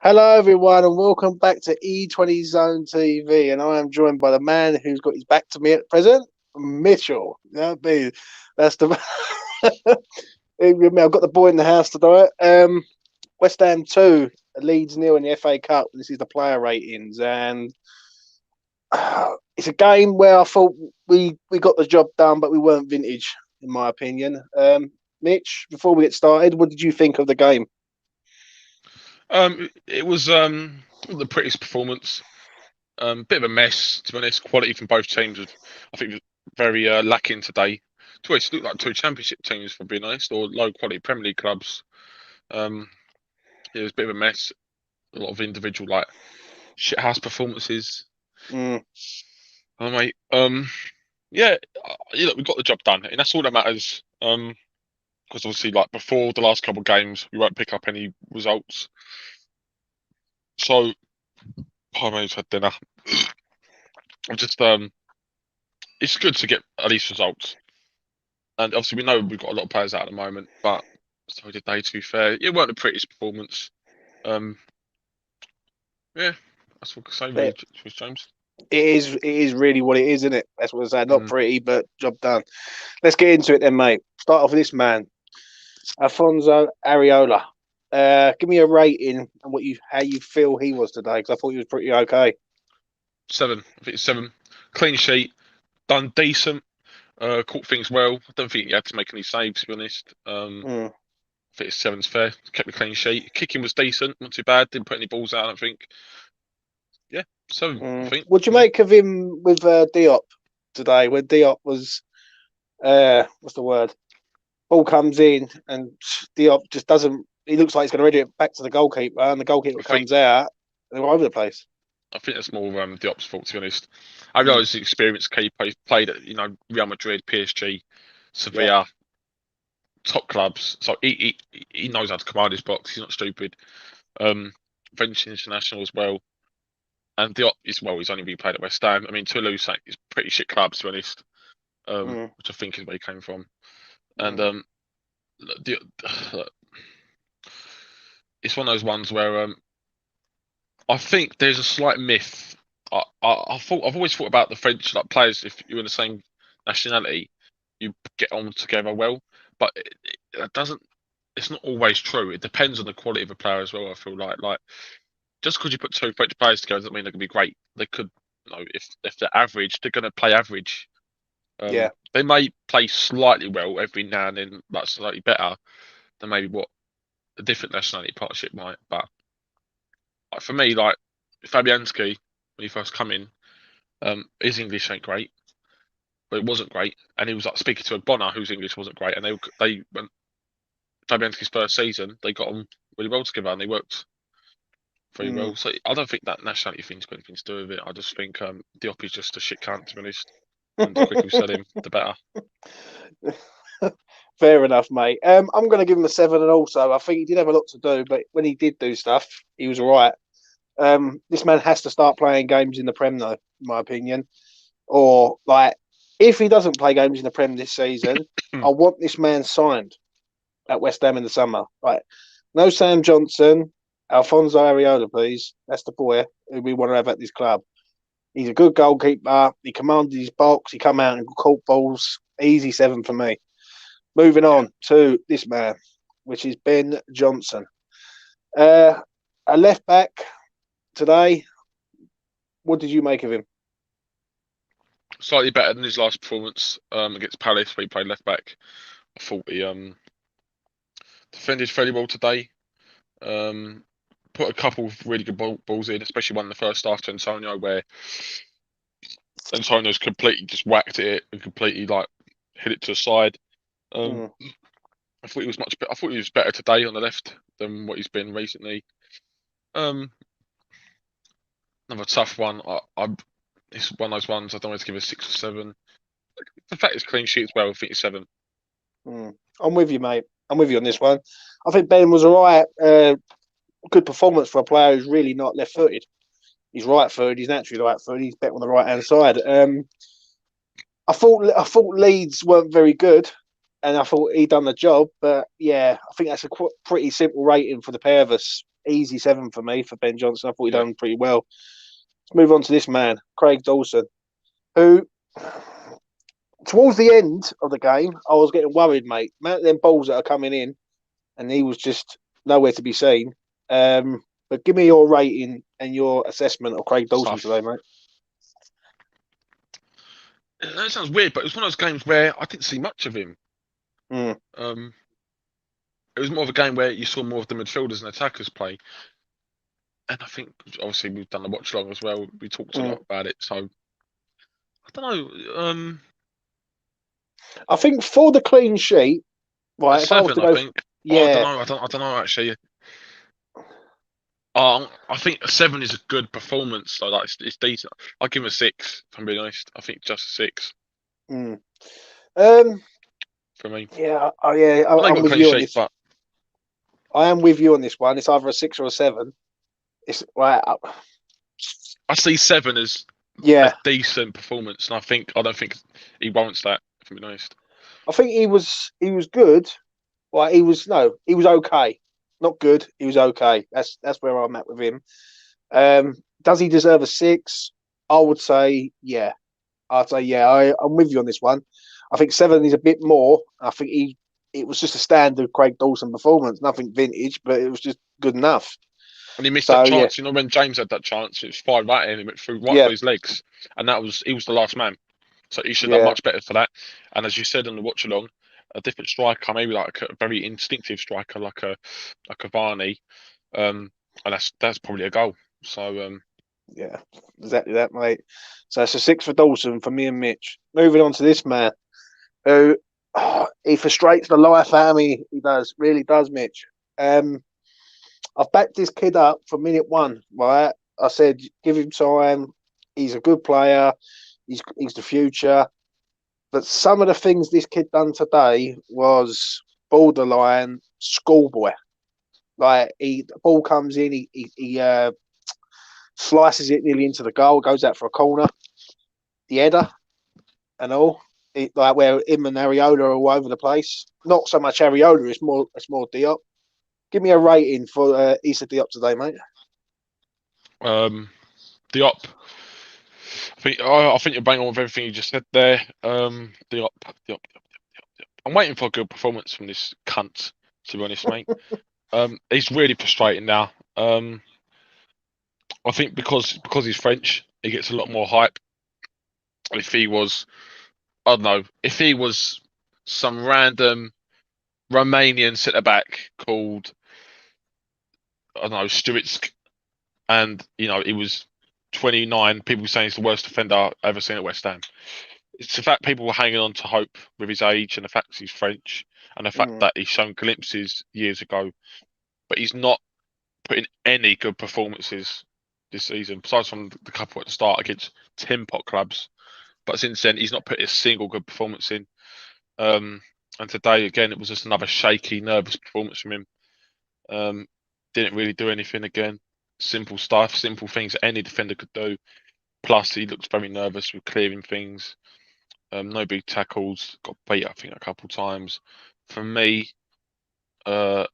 Hello, everyone, and welcome back to E20 Zone TV. And I am joined by the man who's got his back to me at present, Mitchell. That's the. I've got the boy in the house tonight. West Ham 2, Leeds 0 in the FA Cup. This is the player ratings, and it's a game where I thought we got the job done, but we weren't vintage, in my opinion. Mitch, before we get started, what did you think of the game? It was the prettiest performance. Bit of a mess, to be honest. Quality from both teams was, I think, was very lacking today. To it looked like two championship teams, for being honest, or low quality Premier League clubs. It was a bit of a mess. A lot of individual shithouse performances. Mm. Oh mate. Yeah, we got the job done, and that's all that matters. Because obviously, before the last couple of games, we won't pick up any results. So, I may have had dinner. I'm just it's good to get at least results. And obviously, we know we've got a lot of players out at the moment, but so did they. To be fair, it weren't the prettiest performance. Yeah, that's what I can say. Really, James. It is really what it is, isn't it? That's what I say. Not pretty, but job done. Let's get into it then, mate. Start off with this man, Alfonso Areola. Give me a rating and how you feel he was today, because I thought he was pretty okay. 7. I think it's 7. Clean sheet, done decent. Caught things well. I don't think he had to make any saves, to be honest. I think it's 7's fair. Kept the clean sheet. Kicking was decent, not too bad. Didn't put any balls out, I don't think. Yeah, 7, I think. What'd you make of him with Diop today? When Diop was, what's the word? Ball comes in and Diop just doesn't. He looks like he's going to ready it back to the goalkeeper, and the goalkeeper comes out. They're all over the place. I think that's more Diop's fault, to be honest. I know his experienced keeper. He's played at Real Madrid, PSG, Sevilla, top clubs. So he knows how to command his box. He's not stupid. French international as well. And Diop he's only been played at West Ham. I mean, Toulouse is pretty shit club, to be honest. Which I think is where he came from. And it's one of those ones where I think there's a slight myth. I've always thought about the French players. If you're in the same nationality, you get on together well, but it doesn't. It's not always true. It depends on the quality of a player as well. I feel like just because you put two French players together doesn't mean they're gonna be great. They could, if they're average, they're gonna play average. They may play slightly well every now and then, slightly better than maybe what a different nationality partnership might. But for me, Fabinsky, when he first come in, his English ain't great, but it wasn't great, and he was speaking to a Bonner whose English wasn't great, and they went Fabianski's first season, they got on really well together, and they worked very well. So I don't think that nationality thing's got anything to do with it. I just think Diop is just a shit cunt, to be honest. And the quicker we sell him, the better. Fair enough, mate. I'm going to give him a 7, and also I think he did have a lot to do, but when he did do stuff, he was all right. This man has to start playing games in the Prem, though, in my opinion. Or if he doesn't play games in the Prem this season, I want this man signed at West Ham in the summer. No Sam Johnson, Alfonso Areola, please. That's the boy who we want to have at this club. He's a good goalkeeper. He commanded his box. He come out and caught balls. Easy 7 for me. Moving on to this man, which is Ben Johnson. A left back today. What did you make of him? Slightly better than his last performance against Palace, where he played left back. I thought he defended fairly well today. Put a couple of really good balls in, especially one in the first half to Antonio, where Antonio's completely just whacked it and completely hit it to the side. I thought he was much better. I thought he was better today on the left than what he's been recently. Another tough one. It's one of those ones I don't want to give a 6 or 7. The fact it's clean sheet as well, I think it's 7. I'm with you, mate. I'm with you on this one. I think Ben was all right. Good performance for a player who's really not left-footed. He's right-footed. He's naturally right-footed. He's better on the right-hand side. I thought Leeds weren't very good, and I thought he'd done the job. But yeah, I think that's a pretty simple rating for the pair of us easy 7 for me for Ben Johnson. I thought he'd done pretty well. Let's move on to this man, Craig Dawson, who towards the end of the game, I was getting worried, mate. Man, them balls that are coming in, and he was just nowhere to be seen. But give me your rating and your assessment of Craig Dawson today, mate. That sounds weird, but it was one of those games where I didn't see much of him. Mm. It was more of a game where you saw more of the midfielders and attackers play. And I think, obviously, we've done the watch long as well. We talked a lot about it. So, I don't know. I think for the clean sheet, right? If I was to go, I think. Yeah. I don't know, actually. I think a 7 is a good performance. So it's decent. I'll give him a 6. If I'm being honest, I think just a 6. For me. Yeah. I'm with you on this. But I am with you on this one. It's either a 6 or a 7. It's right. I see 7 as a decent performance, and I don't think he warrants that. If I'm being honest. I think he was good. Right, he was okay. Not good. He was okay. That's where I'm at with him. Does he deserve a 6? I would say yeah. I'd say yeah. I'm with you on this one. I think 7 is a bit more. I think it was just a standard Craig Dawson performance. Nothing vintage, but it was just good enough. And he missed that chance. Yeah. You know, when James had that chance, it was fired right in. It went through through his legs, and he was the last man. So he should have done much better for that. And as you said on the watch along, a different striker, maybe like a very instinctive striker, like a Varney, and that's probably a goal. So yeah, exactly that, mate. So it's a 6 for Dawson for me and Mitch. Moving on to this man, who he frustrates the life out of me. He really does, Mitch. I've backed this kid up from minute 1. Right, I said give him time. He's a good player. He's the future. But some of the things this kid done today was borderline schoolboy. Like the ball comes in, he slices it nearly into the goal, goes out for a corner, the header, and all. Like where him and Areola are all over the place. Not so much Areola, it's more Diop. Give me a rating for Issa Diop today, mate. Diop. I think you're bang on with everything you just said there. Diop. I'm waiting for a good performance from this cunt, to be honest, mate. He's really frustrating now. I think because he's French, he gets a lot more hype. If he was, I don't know, if he was some random Romanian centre back called, I don't know, Stuitzk, and he was 29, people were saying he's the worst defender I've ever seen at West Ham. It's the fact people were hanging on to hope with his age and the fact he's French and the fact that he's shown glimpses years ago, but he's not putting any good performances this season, besides from the couple at the start against tin pot clubs. But since then, he's not put a single good performance in. And today, again, it was just another shaky, nervous performance from him. Didn't really do anything again. Simple stuff, simple things that any defender could do. Plus, he looks very nervous with clearing things. No big tackles. Got beat, I think, a couple of times. For me, I'm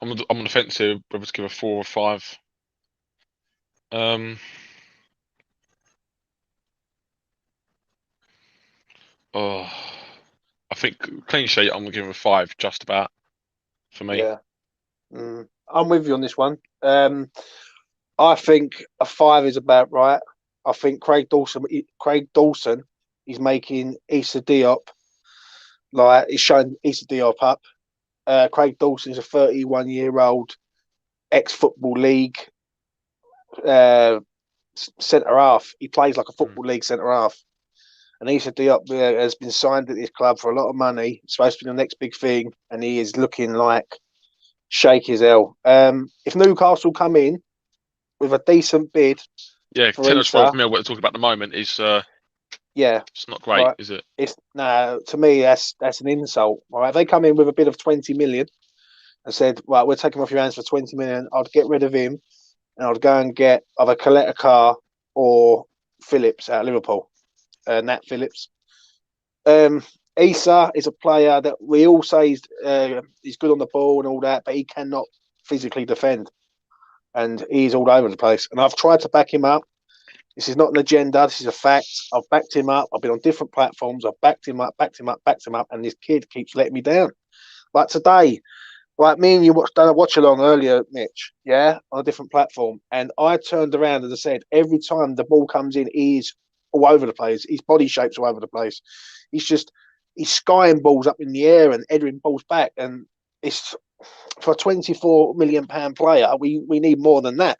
on the fence here whether to give a 4 or 5. I think clean sheet, I'm gonna give him a 5, just about, for me. Yeah, I'm with you on this one. I think a 5 is about right. I think Craig Dawson is making Issa Diop, like he's showing Issa Diop up. Craig Dawson is a 31-year-old ex-football league centre half. He plays like a football league centre half. And Issa Diop has been signed at this club for a lot of money. It's supposed to be the next big thing, and he is looking like shaky as hell. If Newcastle come in with a decent bid, 10 or 12 mil, what we're talking about at the moment is it's not great, right? Is it? To me that's an insult. Right? If they come in with a bid of 20 million and said, right, we're taking him off your hands for 20 million, I'd get rid of him and I'd go and get either Coletta Carr or Phillips out of Liverpool. Nat Phillips. Issa is a player that we all say is good on the ball and all that, but he cannot physically defend, and he's all over the place. And I've tried to back him up. This is not an agenda. This is a fact. I've backed him up. I've been on different platforms. I've backed him up, and this kid keeps letting me down. Like today, like me and you done a watch along earlier, Mitch, yeah, on a different platform, and I turned around and I said, every time the ball comes in, he's all over the place. His body shape's all over the place. He's skying balls up in the air and heading balls back, and it's for a £24 million player. We need more than that.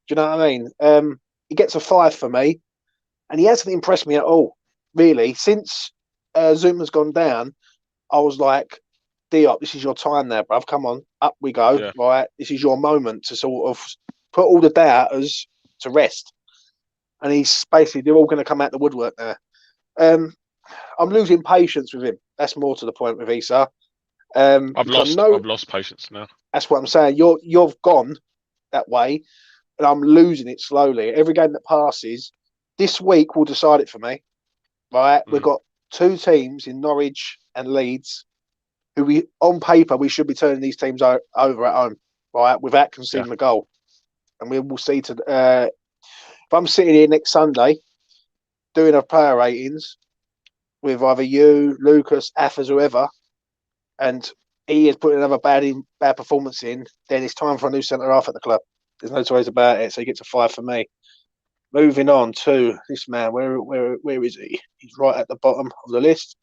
Do you know what I mean? He gets a 5 for me, and he hasn't impressed me at all, really. Since Zuma's gone down, I was like, Diop, this is your time now, bruv. Come on, up we go. Yeah. Right, this is your moment to sort of put all the doubters to rest. And he's basically, they're all going to come out the woodwork now. I'm losing patience with him. That's more to the point with Issa. I've lost patience now. That's what I'm saying. You've gone that way, and I'm losing it slowly. Every game that passes, this week will decide it for me. Right, we've got 2 teams in Norwich and Leeds, who on paper we should be turning these teams over at home, right, without conceding a goal. And we will see if I'm sitting here next Sunday doing a player ratings with either you, Lucas, Affers, whoever, and he is putting another bad performance in, then it's time for a new centre half at the club. There's no two ways about it. So he gets a 5 for me. Moving on to this man, where is he? He's right at the bottom of the list,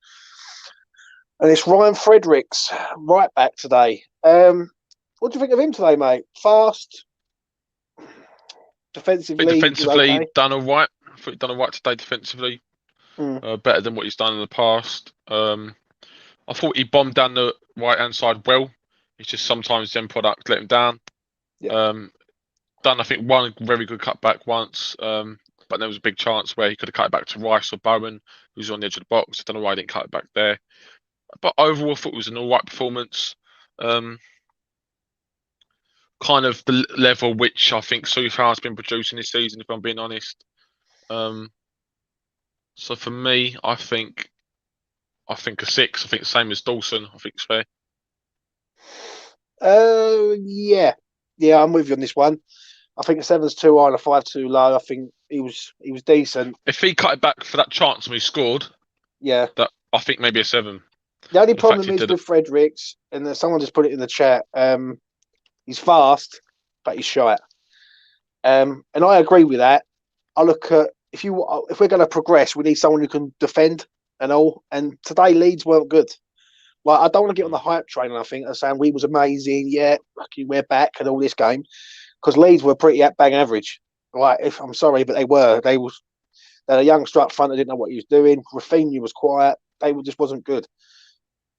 and it's Ryan Fredericks, right back today. What do you think of him today, mate? Fast, defensively, defensively done all right. I thought he'd done all right today defensively. Better than what he's done in the past. I thought he bombed down the right hand side well. It's just sometimes the end product let him down. Yeah. Done, I think, one very good cutback once, but there was a big chance where he could have cut it back to Rice or Bowen, who's on the edge of the box. I don't know why he didn't cut it back there. But overall, I thought it was an all right performance. Kind of the level which I think so far has been producing this season, if I'm being honest. So for me, I think a 6. I think the same as Dawson. I think it's fair. Yeah, I'm with you on this one. I think a 7's too high and a 5 too low. I think he was decent. If he cut it back for that chance when he scored, that I think maybe a 7. The only problem is with Fredericks, and someone just put it in the chat. He's fast, but he's shite. And I agree with that. I look at if we're going to progress, we need someone who can defend and all. And today Leeds weren't good. Like, I don't want to get on the hype train. I think saying we was amazing. Yeah, lucky we're back and all this game, because Leeds were pretty bang average. Like, I'm sorry, but they were. They had a youngster up front that didn't know what he was doing. Rafinha was quiet. Just wasn't good.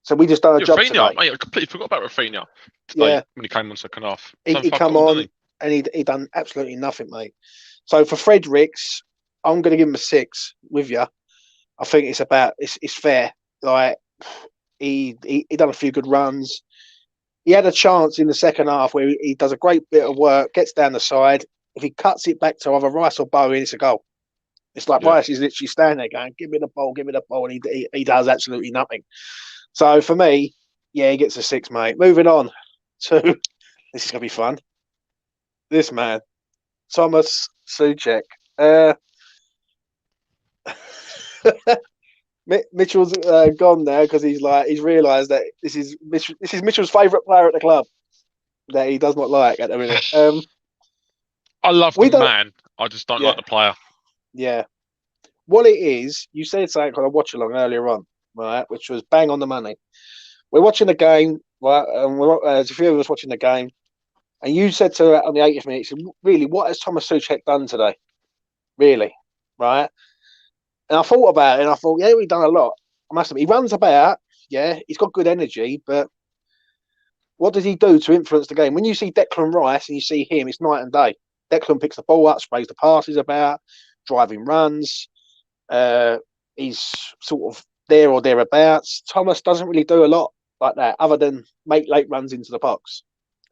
So we just done a job today. Mate, I completely forgot about Rafinha today when he came on second half. He come on and he done absolutely nothing, mate. So for Fredericks, I'm going to give him a 6 with you. I think it's fair. Like, he done a few good runs. He had a chance in the second half where he does a great bit of work, gets down the side. If he cuts it back to either Rice or Bowen, it's a goal. It's like Rice is literally standing there going, give me the ball, and he does absolutely nothing. So for me, he gets a 6, mate. Moving on to, this is going to be fun. This man, Thomas Souček. Mitchell's gone now because he's realised that this is Mitchell's favourite player at the club that he does not like at the minute. I love the man. I just don't like the player. Yeah. What it is, you said something on a watch along earlier on, right, which was bang on the money. We're watching the game, right, and there's a few of us watching the game, and you said to on the 80th minute, really, what has Thomas Souček done today? Really, right? And I thought about it, and I thought, we've done a lot. I must admit, he runs about, he's got good energy, but what does he do to influence the game? When you see Declan Rice and you see him, it's night and day. Declan picks the ball up, sprays the passes about, driving runs. He's sort of there or thereabouts. Thomas doesn't really do a lot like that, other than make late runs into the box.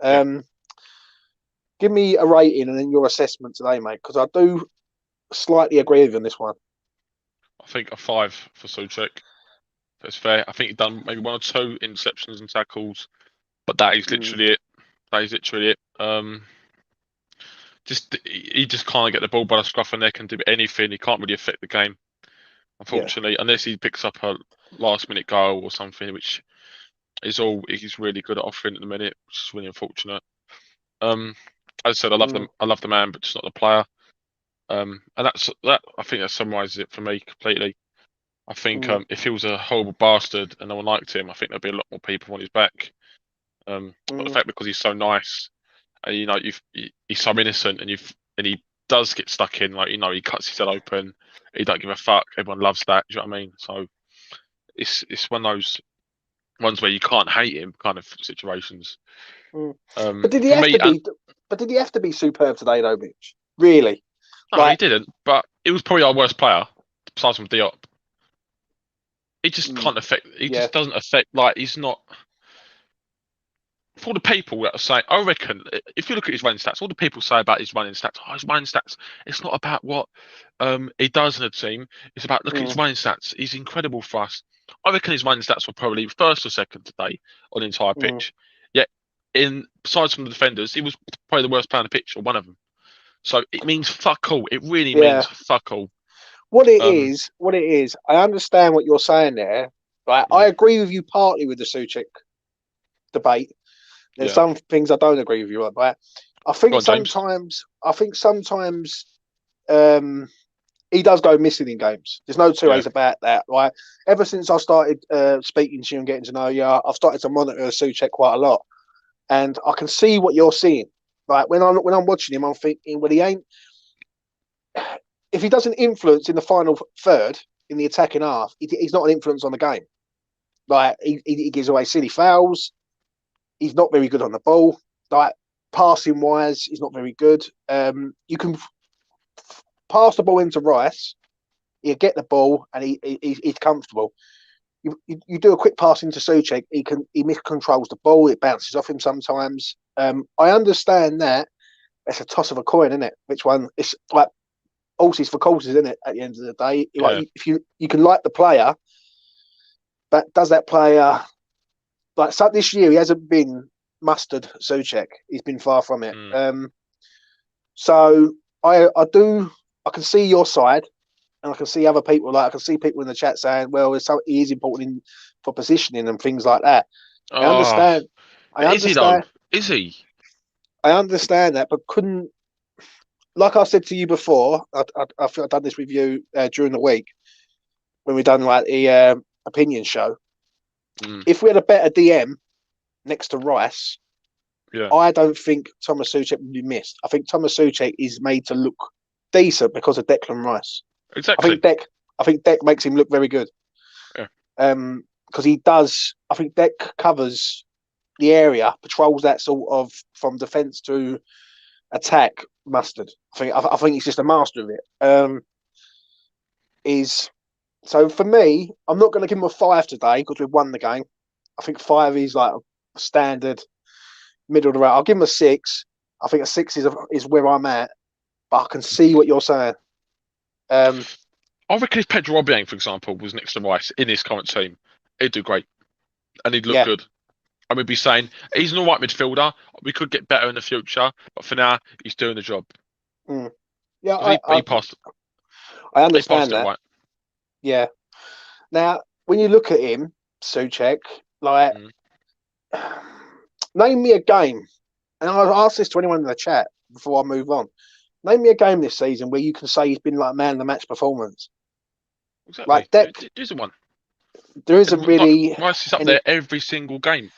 Give me a rating and then your assessment today, mate, because I do slightly agree with you on this one. I think a 5 for Souček. That's fair. I think he's done maybe 1 or 2 interceptions and tackles, but that is literally it. That is literally it. Just he just can't get the ball by the scruff of the neck and do anything. He can't really affect the game, unfortunately, unless he picks up a last-minute goal or something, which is all he's really good at offering at the minute, which is really unfortunate. As I said, I love the man, but just not the player. And that's that. I think that summarises it for me completely. I think if he was a horrible bastard and no one liked him, I think there'd be a lot more people on his back. But the fact because he's so nice, and he's so innocent, and he does get stuck in, like he cuts his head open, he don't give a fuck. Everyone loves that. Do you know what I mean? So it's one of those ones where you can't hate him kind of situations. But did he have to be? But did he have to be superb today, though, Mitch? Really? No, he didn't. But it was probably our worst player, besides from Diop. He just can't affect. He just doesn't affect. Like he's not. For the people that are saying, I reckon, if you look at his running stats, all the people say about his running stats, his running stats, it's not about what he does in the team. It's about look at his running stats. He's incredible for us. I reckon his running stats were probably first or second today on the entire pitch. Yet, besides from the defenders, he was probably the worst player on the pitch, or one of them. So it means fuck all. It really means fuck all. What it is, I understand what you're saying there. Right? I agree with you partly with the Souček debate. There's some things I don't agree with you on, right? I think sometimes he does go missing in games. There's no two ways about that, right? Ever since I started speaking to you and getting to know you, I've started to monitor Souček quite a lot, and I can see what you're seeing. Like when I'm watching him, I'm thinking, well, he ain't. If he doesn't influence in the final third in the attacking half, he's not an influence on the game. Like he gives away silly fouls. He's not very good on the ball. Like passing wise, he's not very good. You can pass the ball into Rice, he'll get the ball and he's comfortable. You do a quick pass into Souček, he miscontrols the ball, it bounces off him sometimes. I understand that. It's a toss of a coin, isn't it? Which one? It's like horses for courses, isn't it? At the end of the day, like if you can like the player, but does that player? Like so this year, he hasn't been mustard Souček. He's been far from it. So I can see your side, and I can see other people. Like I can see people in the chat saying, "Well, he is important for positioning and things like that." I understand. Is he though? Is he? I understand that, but couldn't. Like I said to you before, I think I've done this with you during the week when we done like the opinion show. If we had a better DM next to Rice, I don't think Thomas Souček would be missed. I think Thomas Souček is made to look decent because of Declan Rice. Exactly. I think Dec makes him look very good. Because he does. I think Dec covers the area, patrols that sort of from defence to attack. Mustard. I think he's just a master of it. So for me, I'm not going to give him a 5 today because we've won the game. I think 5 is like a standard middle of the road. I'll give him a 6. I think a 6 is where I'm at, but I can see what you're saying. I reckon if Pedro Obiang, for example, was next to Rice in this current team, he'd do great and he'd look good. I would be saying he's an all right midfielder. We could get better in the future, but for now, he's doing the job. Yeah, he passed. I understand that. Right. Yeah. Now, when you look at him, Souček, like, name me a game, and I'll ask this to anyone in the chat before I move on. Name me a game this season where you can say he's been like man of the match performance. Exactly. Like Dec, there isn't one. There isn't really. Rice is up there every single game.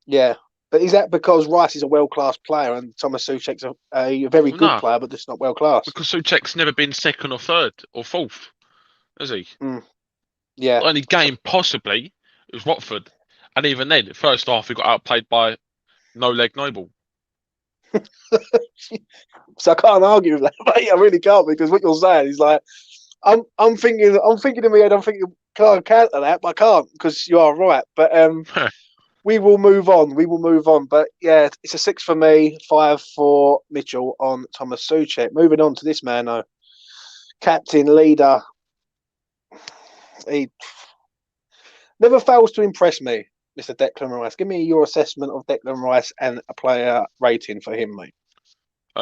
Yeah. But is that because Rice is a world-class player and Thomas Souček's a very good player, but just not world-class? Because Souček's never been second or third or fourth, has he? Yeah. The only game possibly was Watford. And even then, the first half, he got outplayed by No Leg Noble. So I can't argue with that, mate. I really can't, because what you're saying is like, I'm thinking in my head, I'm thinking, can I counter that? But I can't, because you are right. But we will move on. But yeah, it's a 6 for me, 5 for Mitchell on Thomas Souček. Moving on to this man, though. Captain, leader. never fails to impress me, Mr. Declan Rice. Give me your assessment of Declan Rice and a player rating for him, mate.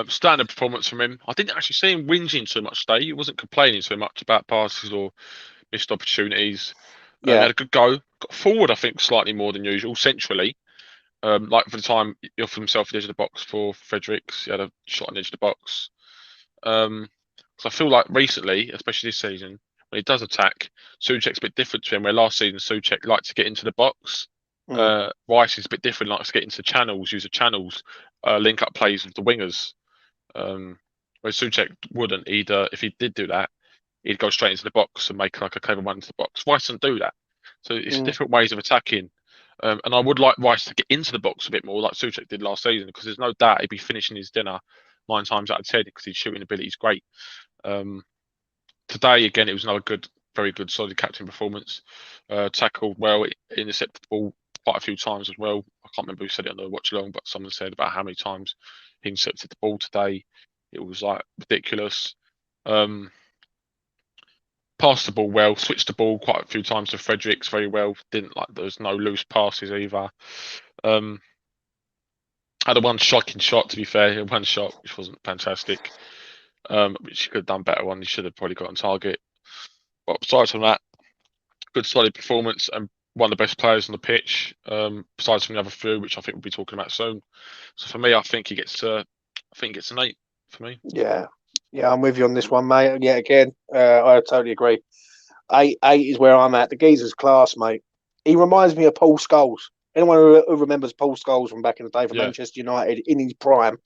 Standard performance from him. I didn't actually see him whinging so much today. He wasn't complaining so much about passes or missed opportunities. He Yeah, had a good go. Got forward, I think, slightly more than usual, centrally. Like for the time, he offered himself the edge of the box for Fredericks. He had a shot on the edge of the box. So I feel like recently, especially this season, when he does attack, Souček's a bit different to him. Where last season Souček liked to get into the box. mm, Rice is a bit different, likes to get into channels, use the channels, link up plays with the wingers. Whereas Souček wouldn't. If he did do that, he'd go straight into the box and make like a clever run into the box. Rice doesn't do that. So it's mm, different ways of attacking. And I would like Rice to get into the box a bit more, like Souček did last season, because there's no doubt he'd be finishing his dinner 9 times out of 10 because his shooting ability is great. Today, again, it was another very good, solid captain performance. Tackled well, intercepted the ball quite a few times as well. I can't remember who said it on the watch along, but someone said about how many times he intercepted the ball today. It was like ridiculous. Passed the ball well, switched the ball quite a few times to Fredericks very well. Didn't like there was no loose passes either. Had a one shocking shot, to be fair, one shot which wasn't fantastic. Which he could have done better on. He should have probably got on target. But besides from that, good solid performance and one of the best players on the pitch. Besides from the other few, which I think we'll be talking about soon. So for me, I think he gets an 8 for me. yeah, I'm with you on this one, mate. Yeah, again, I totally agree. Eight is where I'm at. The geezer's class, mate. He reminds me of Paul Scholes. Anyone who remembers Paul Scholes from back in the day for Manchester United in his prime.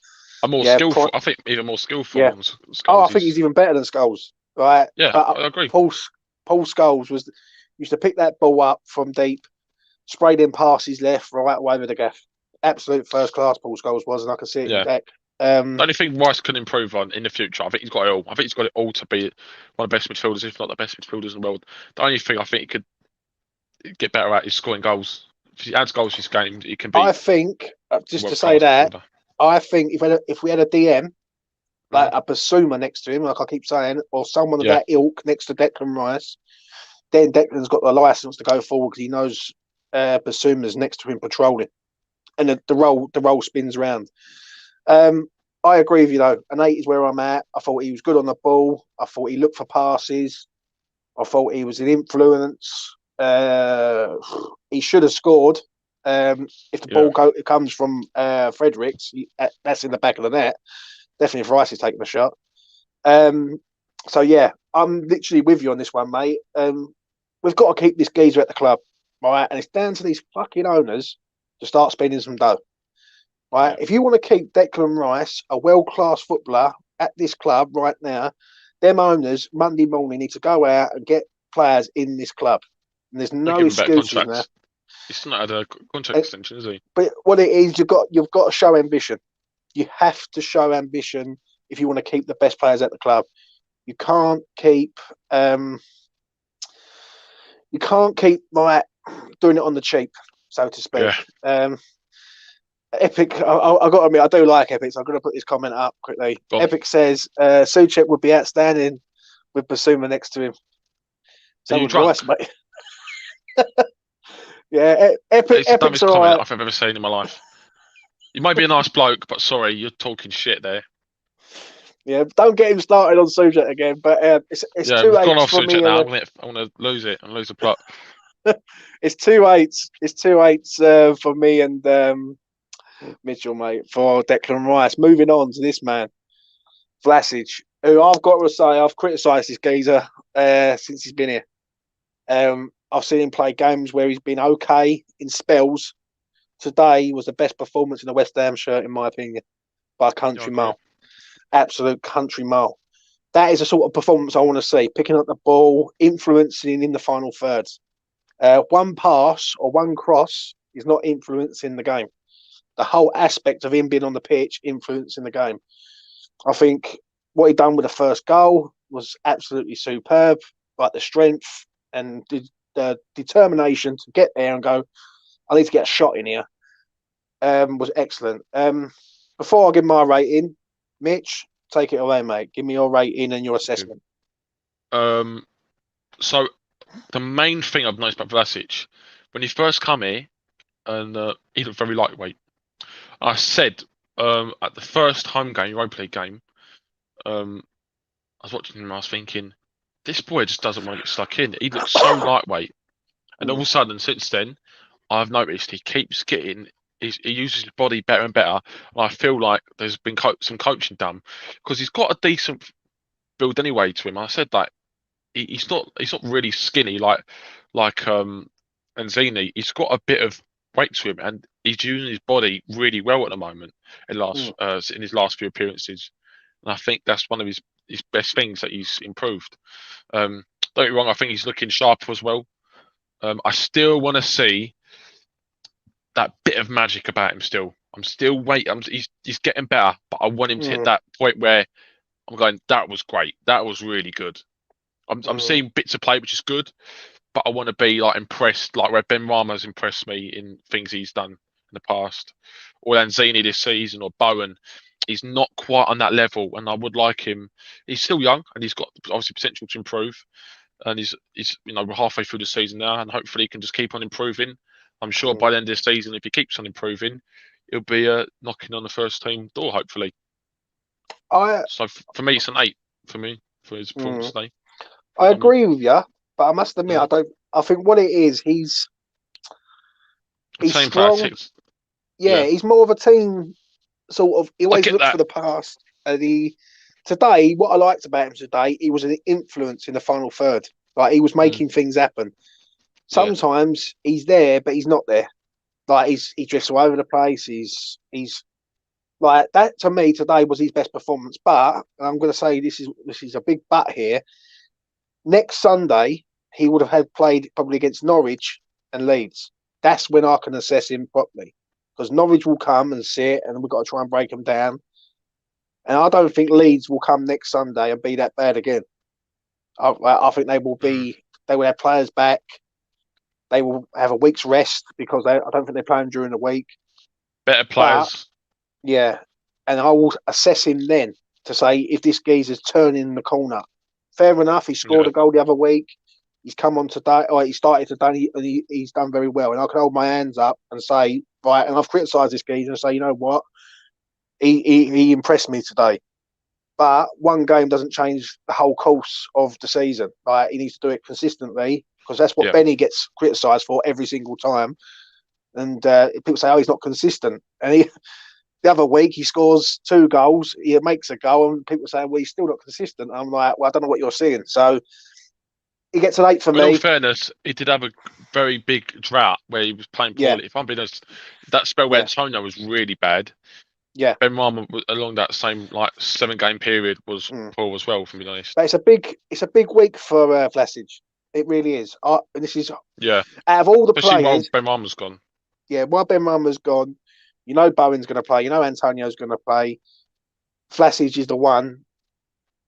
A more skillful. I think even more skillful. Yeah. Scholes I think he's even better than Scholes. Right. Yeah, but I agree. Paul Scholes used to pick that ball up from deep, spray them passes left, right away with the gaff. Absolute first class. Paul Scholes was, and I can see it in deck. The only thing Rice can improve on in the future, I think he's got it all. I think he's got it all to be one of the best midfielders, if not the best midfielders in the world. The only thing I think he could get better at is scoring goals. If he adds goals to his game, he can be. I think, just to say that, midfielder. I think if we had a DM, like a Basuma next to him, like I keep saying, or someone of that ilk next to Declan Rice, then Declan's got the license to go forward because he knows Basuma's next to him patrolling, and the role spins around. I agree with you though. An 8 is where I'm at. I thought he was good on the ball. I thought he looked for passes. I thought he was an influence. He should have scored. If the ball comes from Fredericks, that's in the back of the net. Definitely if Rice is taking a shot. So yeah, I'm literally with you on this one, mate. We've got to keep this geezer at the club, right? And it's down to these fucking owners to start spending some dough. Right, if you want to keep Declan Rice, a world-class footballer, at this club right now, them owners Monday morning need to go out and get players in this club. And there's no excuses now. He's not had a contract extension, is he? But what it is, you've got to show ambition. You have to show ambition if you want to keep the best players at the club. You can't keep like doing it on the cheap, so to speak. Yeah. Epic, I got to admit, I do like Epic, so I'm going to put this comment up quickly. Epic says Souček would be outstanding with Basuma next to him. So you drunk? Mate. Yeah, Epic's the dumbest comment right. I've ever seen in my life. You might be a nice bloke, but sorry, you're talking shit there. Yeah, don't get him started on Souček again. But it's 2 8s gone off for me. Now. I want to lose it and lose the plot. It's 2 8s. It's 2 8s for me and Mitchell, mate, for Declan Rice. Moving on to this man, Vlasic, who I've got to say I've criticised this geezer since he's been here. I've seen him play games where he's been okay in spells. Today was the best performance in a West Ham shirt, in my opinion, by a country mile. Absolute country mile. That is the sort of performance I want to see. Picking up the ball, influencing in the final thirds. One pass or one cross is not influencing the game. The whole aspect of him being on the pitch influencing the game. I think what he done with the first goal was absolutely superb. Like the strength and the determination to get there and go, I need to get a shot in here, was excellent. Before I give my rating, Mitch, take it away, mate. Give me your rating and your assessment. So the main thing I've noticed about Vlasic, when he first come here, and he looked very lightweight. I said at the first home game, Europa League game, I was watching him. I was thinking, this boy just doesn't want to get stuck in. He looks so lightweight, and all of a sudden, since then, I've noticed he keeps getting. He uses his body better and better. And I feel like there's been some coaching done because he's got a decent build anyway to him. I said that he's not really skinny like Anzini. He's got a bit of weight to him, and he's using his body really well at the moment in his last few appearances. And I think that's one of his best things that he's improved. Don't get me wrong, I think he's looking sharper as well. I still want to see that bit of magic about him still. I'm still waiting. He's getting better, but I want him to hit that point where I'm going, that was great. That was really good. I'm seeing bits of play, which is good, but I want to be like impressed, like where Ben Rama's impressed me in things he's done in the past, or Lanzini this season, or Bowen. He's not quite on that level, and I would like him. He's still young, and he's got obviously potential to improve. And he's we're halfway through the season now, and hopefully he can just keep on improving. I'm sure by the end of the season, if he keeps on improving, he'll be knocking on the first team door. Hopefully. So for me, it's an 8 for me for his performance today. I agree with you, but I must admit, I think what it is, he's strong. He's more of a team sort of. He always looks for the past. Today, what I liked about him today, he was an influence in the final third. Like he was making things happen. Sometimes he's there, but he's not there. Like he drifts all over the place. He's like that. To me, today was his best performance. But I'm going to say this is a big but here. Next Sunday, he would have had played probably against Norwich and Leeds. That's when I can assess him properly, because Norwich will come and sit, and we've got to try and break them down. And I don't think Leeds will come next Sunday and be that bad again. I think they will be. They will have players back. They will have a week's rest because I don't think they're playing during the week. Better players. But, and I will assess him then to say if this geezer's turning the corner. Fair enough. He scored a goal the other week. He's come on today, or he started today, and he's done very well. And I can hold my hands up and say, right, and I've criticised this geezer and say, you know what? He impressed me today. But one game doesn't change the whole course of the season. Like, he needs to do it consistently, because that's what Benny gets criticised for every single time. And people say, oh, he's not consistent. And the other week, he scores 2 goals, he makes a goal, and people say, well, he's still not consistent. I'm like, well, I don't know what you're seeing. So he gets an 8 for me. In all fairness, he did have a very big drought where he was playing poorly. If I'm being honest, that spell where Antonio was really bad. Yeah. Ben Rama along that same 7-game period was poor as well, if I'm being honest. But it's a big week for Vlasic. It really is. And this is out of all the especially players. While Ben Rama's gone. Yeah, while Ben Rama's gone, you know Bowen's going to play. You know Antonio's going to play. Vlasic is the one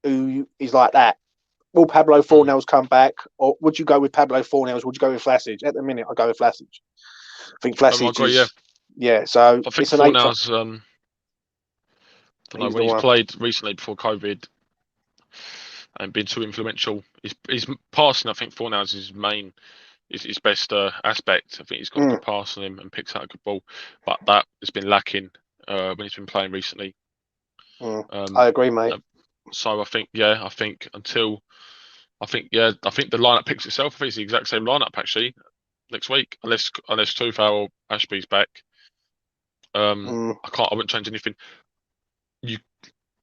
who is like that. Will Pablo Fornells come back, or would you go with Pablo Fornells? Would you go with Vlasic? At the minute, I'll go with Vlasic. I think Vlasic is. Yeah, so I think Fornells. I don't know when he's played recently before COVID and been too influential. He's passing. I think Fornells is his best aspect. I think he's got a good pass on him and picks out a good ball, but that has been lacking when he's been playing recently. I agree, mate. So I think the lineup picks itself. I think it's the exact same lineup actually next week, unless Tufal or Ashby's back. I wouldn't change anything.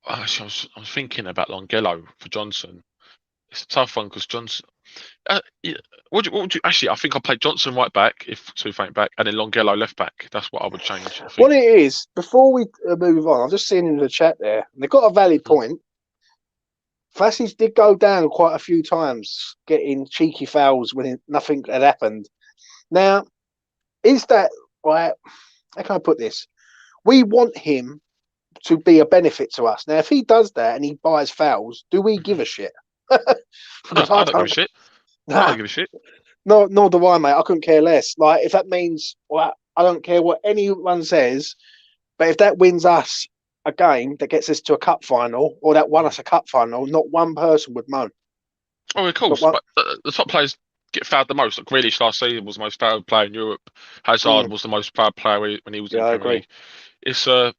I was thinking about Longelo for Johnson. It's a tough one because Johnson. What would you actually? I think I'll play Johnson right back if Tufal ain't back, and then Longelo left back. That's what I would change. What it is, before we move on, I've just seen in the chat there, and they've got a valid point. Vlasic did go down quite a few times, getting cheeky fouls when nothing had happened. Now, is that right? How can I put this? We want him to be a benefit to us. Now, if he does that and he buys fouls, do we give a shit? I don't give a shit. I don't give a shit. No, nor do I, mate. I couldn't care less. Like, if that means, I don't care what anyone says, but if that wins us a game that gets us to a cup final, or that won us a cup final, not one person would moan. Oh, of course. But the top players get fouled the most. Like Grealish last season was the most fouled player in Europe. Hazard Mm. was the most fouled player when he was in Yeah, the I Premier agree. League.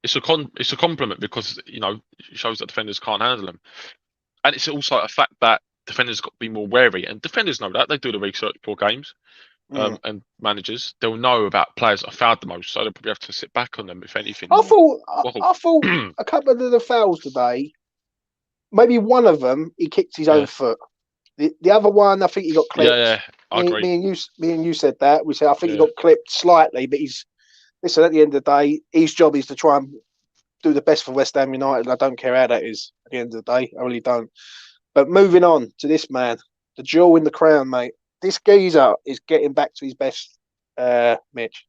It's a compliment because it shows that defenders can't handle them, and it's also a fact that defenders got to be more wary, and defenders know that they do the research for games. Mm. And managers, they'll know about players that are fouled the most, so they'll probably have to sit back on them if anything. I thought Well, I thought a couple of the fouls today. Maybe one of them he kicked his own yeah, foot. The other one, I think he got yeah, clipped. yeah, I agree. Me and you said that. We said I think he Yeah, got clipped slightly, but he's listen. At the end of the day, his job is to try and do the best for West Ham United. I don't care how that is. At the end of the day, I really don't. But moving on to this man, the jewel in the crown, mate. This geezer is getting back to his best, Mitch.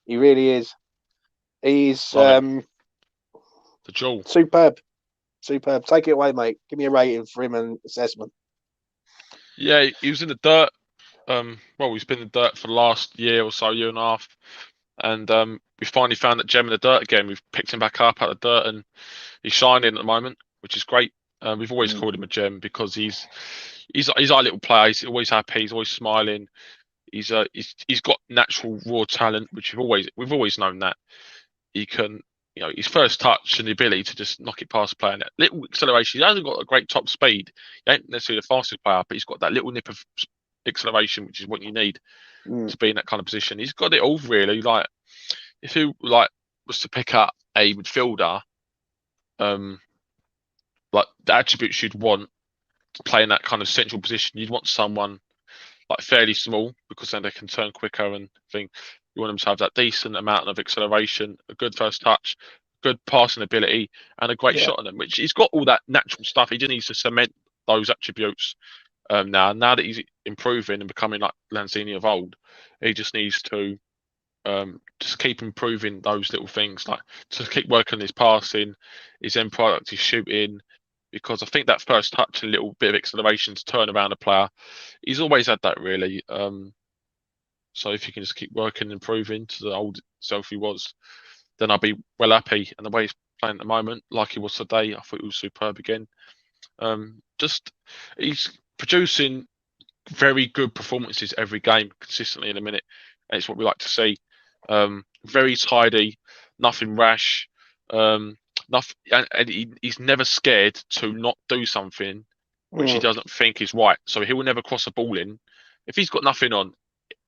He really is. He's love him. The jewel. superb. Superb. Take it away, mate. Give me a rating for him and assessment. Yeah, he was in the dirt. Well, he's been in the dirt for the last year or so, year and a half, and we finally found that gem in the dirt again. We've picked him back up out of the dirt, and he's shining at the moment, which is great. We've always called him a gem because he's our little player. He's always happy. He's always smiling. He's got natural raw talent, which we've always known that he can. His first touch and the ability to just knock it past the player. And that little acceleration. He hasn't got a great top speed. He ain't necessarily the fastest player, but he's got that little nip of acceleration, which is what you need to be in that kind of position. He's got it all really. Like if he was to pick up a midfielder, like the attributes you'd want to play in that kind of central position, you'd want someone like fairly small because then they can turn quicker and think you want them to have that decent amount of acceleration, a good first touch, good passing ability, and a great shot on them. Which he's got all that natural stuff. He just needs to cement those attributes now that he's improving and becoming like Lanzini of old. He just needs to just keep improving those little things, like to keep working on his passing, his end product, his shooting. Because I think that first touch, a little bit of acceleration to turn around a player, he's always had that really. So if you can just keep working and improving to the old self he was, then I'll be well happy. And the way he's playing at the moment, like he was today, I thought he was superb again. Just he's producing very good performances every game consistently in a minute, and it's what we like to see. Very tidy, nothing rash. Nothing, and he's never scared to not do something which he doesn't think is right. So he will never cross a ball in if he's got nothing on,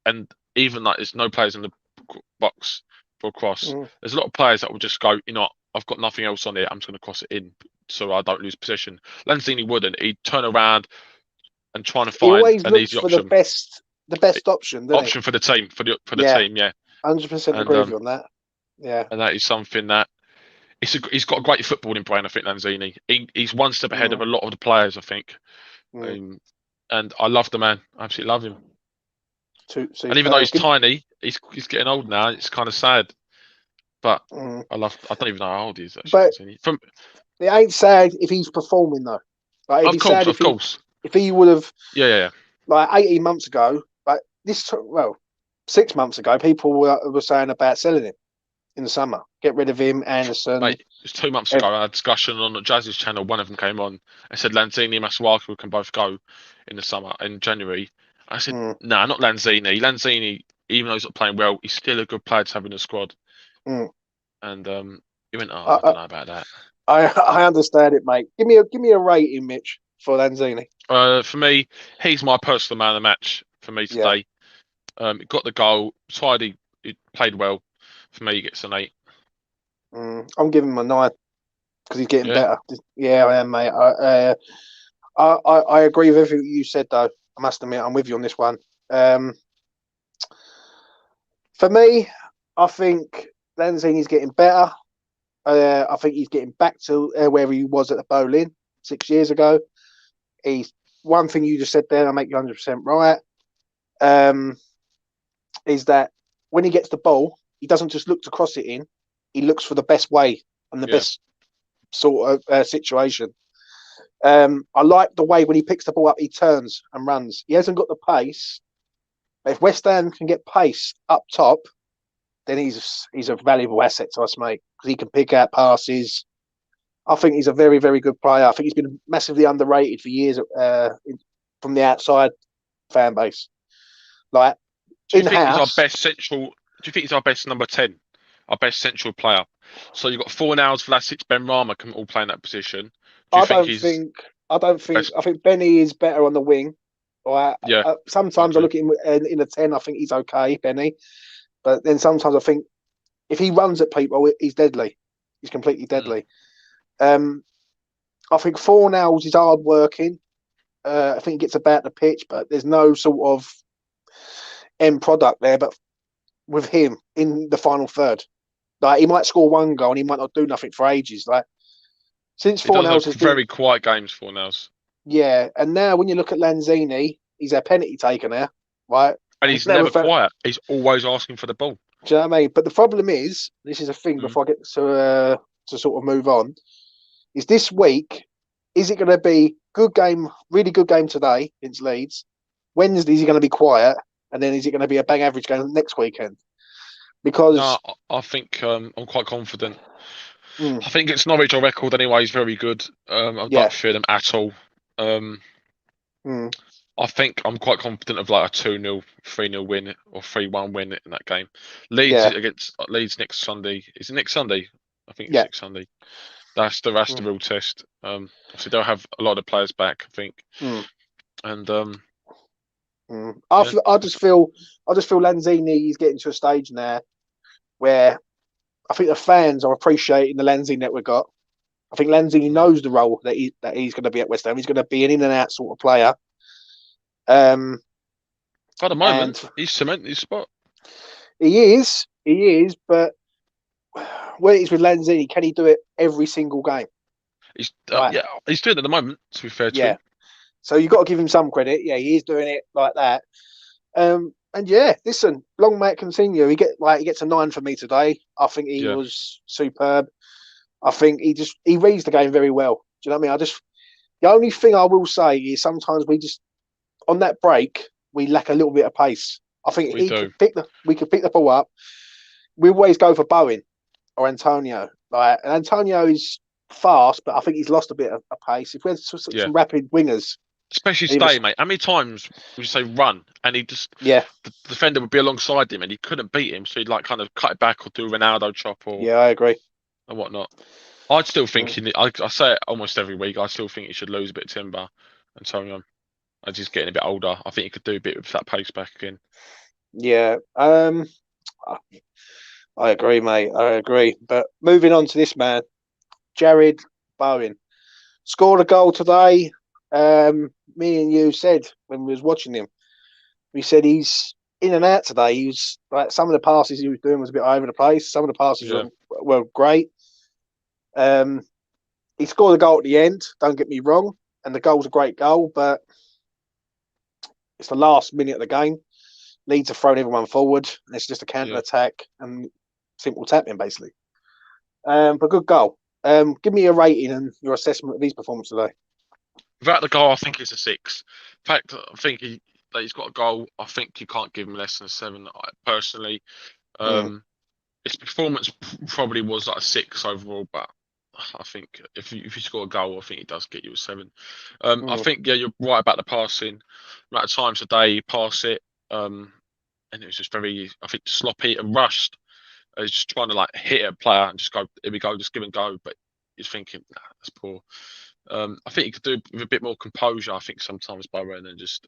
and even like there's no players in the box for a cross. There's a lot of players that will just go, I've got nothing else on it. I'm just going to cross it in so I don't lose possession. Lanzini wouldn't. He'd turn around and trying to find an easy option. The best option, doesn't option for the team for the team. Yeah, 100% agree with you on that. Yeah, and that is something that. He's got a great footballing brain, I think, Lanzini. He's one step ahead of a lot of the players, I think. And I love the man. I absolutely love him. And even though he's tiny, he's getting old now. It's kind of sad. But I don't even know how old he is, actually. But it ain't sad if he's performing, though. Like, of course. If he would have... Yeah. Like, 18 months ago, 6 months ago, people were saying about selling him in the summer. Get rid of him, Anderson. Mate, it was 2 months ago. I had a discussion on Jazz's channel. One of them came on and said Lanzini and Masuaku can both go in the summer, in January. I said, nah, not Lanzini. Lanzini, even though he's not playing well, he's still a good player to have in the squad. And he went, I don't know about that. I understand it, mate. Give me a rating, Mitch, for Lanzini. For me, he's my personal man of the match for me today. He got the goal, tidy, he played well. For me, he gets an 8. I'm giving him a 9 because he's getting better. Yeah, I am, mate. I agree with everything you said, though. I must admit, I'm with you on this one. For me, I think Lanzini's getting better. I think he's getting back to where he was at the Bowen 6 years ago. He's one thing you just said there. I make you 100% right. Is that when he gets the ball, he doesn't just look to cross it in. He looks for the best way and the best sort of situation. I like the way when he picks the ball up, he turns and runs. He hasn't got the pace. But if West Ham can get pace up top, then he's a valuable asset to us, mate, because he can pick out passes. I think he's a very, very good player. I think he's been massively underrated for years from the outside. fan base. Like Do you in think he's our house, best central? Do you think he's our best number 10? Our best central player. So you've got Fornals, Vlasic, Ben Rama can all play in that position. Do you I think don't he's think. I don't the think. best? I think Benny is better on the wing. Right? Yeah, I Sometimes I agree. look at him in a 10. I think he's okay, Benny. But then sometimes I think if he runs at people, he's deadly. He's completely Mm. deadly. Um, I think Fornals is hard working. I think he gets about the pitch, but there's no sort of end product there. But with him in the final third, like he might score one goal and he might not do nothing for ages. Like since He does have Fornals has been, very quiet games, Fornals, yeah. And now when you look at Lanzini, he's a penalty taker now, right? and And he's never never felt. quiet. He's always asking for the ball. Do you know what I mean? But the problem is, this is a thing. Mm. Before I get to sort of move on, is this week. Is it going to be good game, really good game today against Leeds? Wednesday is he going to be quiet, and then is it going to be a bang average game next weekend? No, Because I think I'm quite confident. mm, I think it's Norwich on record anyway. He's very good. I yeah, don't fear them at all. Um, mm, I think I'm quite confident of like a 2-0, 3-0 win or 3-1 win in that game. Leeds yeah, against Leeds next Sunday. Is it next Sunday? I think it's yeah, next Sunday. That's the mm, real test. So they'll have a lot of players back, I think. mm, And yeah, I just feel Lanzini is getting to a stage now where I think the fans are appreciating the Lanzini that we've got. I think Lanzini mm. knows the role that he's going to be at West Ham. He's going to be an in and out sort of player. Um, At the moment, and he's cemented his spot. he is, but where it is with Lanzini, can he do it every single game? He's Like, yeah, he's doing it at the moment. To be fair to yeah. him, So you've got to give him some credit. Yeah, he is doing it like that. And yeah, listen, long may it continue. He gets a 9 for me today. I think he yeah, was superb. I think he reads the game very well. Do you know what I mean? The only thing I will say is sometimes we just on that break we lack a little bit of pace. I think we do. we could pick the ball up. We always go for Bowen or Antonio. And Antonio is fast, but I think he's lost a bit of pace. If we had Yeah, some rapid wingers, especially either, today, mate. How many times would you say run and yeah, the defender would be alongside him and he couldn't beat him, so he'd like kind of cut it back or do a Ronaldo chop or yeah, I agree. and whatnot. I'd still think Mm, I say it almost every week. I still think he should lose a bit of timber and so on. As he's getting a bit older, I think he could do a bit with that pace back again. yeah, I agree, mate. I agree. But moving on to this man, Jared Bowen scored a goal today. Me and you said when we was watching him, we said he's in and out today. He was like some of the passes he was doing was a bit all over the place. Some of the passes Yeah, were great. Um, he scored a goal at the end. Don't get me wrong, and the goal's a great goal, but it's the last minute of the game. Leeds have thrown everyone forward, and it's just a counter yeah. attack and simple tapping basically. But good goal. Give me a rating and your assessment of his performance today. Without the goal, I think it's a 6. In fact, I think he's got a goal. I think you can't give him less than a 7. Personally, Mm, um, his performance probably was like a 6 overall, but I think if you score a goal, I think it does get you a 7. I mm, think you're right about the passing. Amount of times a day you pass it, and it was just very, I think, sloppy and rushed. He's just trying to like hit a player and just go, here we go, just give and go. But he's thinking, nah, that's poor. I think he could do with a bit more composure. I think sometimes Bowen and just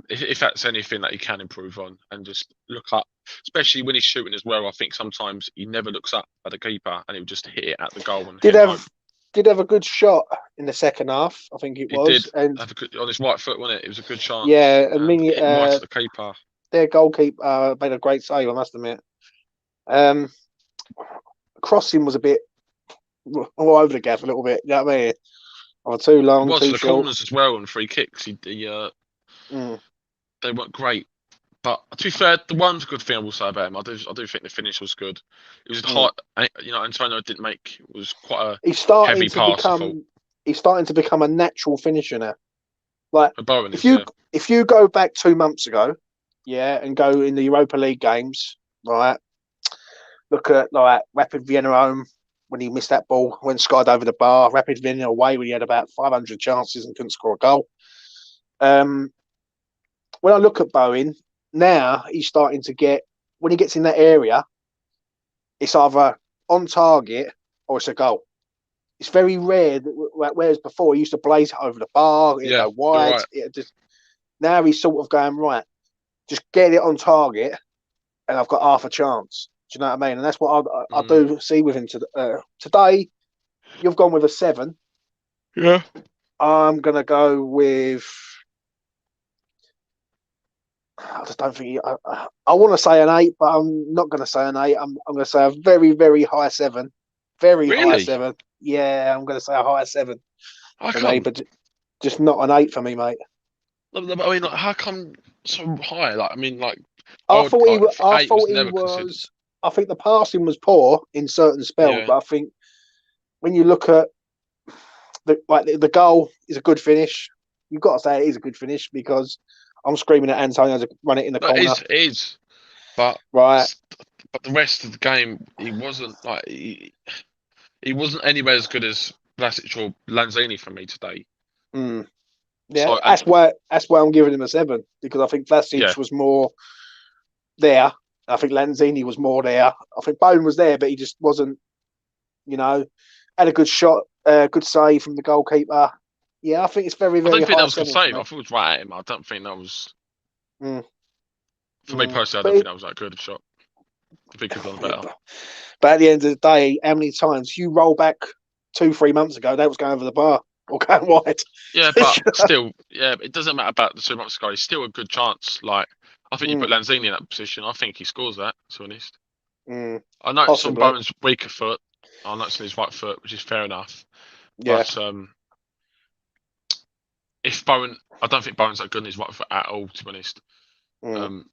if that's anything that he can improve on and just look up, especially when he's shooting as well. I think sometimes he never looks up at the keeper and he'll just hit it at the goal and did head home. have a good shot in the second half. I think it He was, did and have a good on his right foot, wasn't it? It was a good chance yeah, I and mean, hit right at the keeper. their goalkeeper made a great save. I must admit. Um, Crossing was a bit all over the gap a little bit. You know what I mean? Or too It long, was for too the short. corners as well and free kicks. Mm, They weren't great. But to be fair, the one good thing I will say about him, I do think the finish was good. It was mm. hot. Antonio didn't make it was quite a He's starting heavy to pass. I thought. become. He's starting to become a natural finisher now. Like Bowen if is, you yeah, if you go back 2 months ago, yeah, and go in the Europa League games, right? Look at like Rapid Vienna home when he missed that ball, went skied over the bar. Rapid Vienna away when he had about 500 chances and couldn't score a goal. Um, when I look at Bowen now, he's starting to get when he gets in that area, it's either on target or it's a goal. It's very rare that whereas before he used to blaze it over the bar, it'd Yeah, go you're wide. right. It just now he's sort of going right. Just get it on target, and I've got half a chance. Do you know what I mean? And that's what I do see with him today. You've gone with a 7. Yeah. I'm gonna go with. I just don't think. I want to say an 8, but I'm not going to say an 8. I'm going to say a very, very high 7. Very high Really? 7. Yeah, I'm going to say a high 7 How for me, come? but just not an 8 for me, mate. I mean, like, how come so high? Like, I mean, like, I thought he. I 8 was thought he never considered. was. I think the passing was poor in certain spells, Yeah. but I think when you look at the goal is a good finish. You've got to say it is a good finish because I'm screaming at Antonio to run it in the No, it corner. is, it is. But Right. but the rest of the game, he wasn't like he wasn't anywhere as good as Vlasic or Lanzini for me today. Mm. Yeah, So and that's why I'm giving him a 7 because I think yeah, Vlasic was more there. I think Lanzini was more there. I think Bowen was there, but he just wasn't. Had a good shot, good save from the goalkeeper. Yeah, I think it's very, I very don't think that high was a good 7 for save. me. I thought it was right at him. I don't think that was Mm, for me personally. I But don't think that was that good a shot. I think he could have done better. but at the end of the day, how many times you roll back 2, 3 months ago, that was going over the bar or going wide. Yeah, but still, yeah, it doesn't matter about the 2 months ago. It's still a good chance. Like, I think you put mm, Lanzini in that position. I think he scores that, to be honest. mm, I know it's on possibly. Bowen's weaker foot. I know it's on his right foot, which is fair enough. Yeah. But if Bowen, I don't think Bowen's that good on his right foot at all, to be honest. Mm,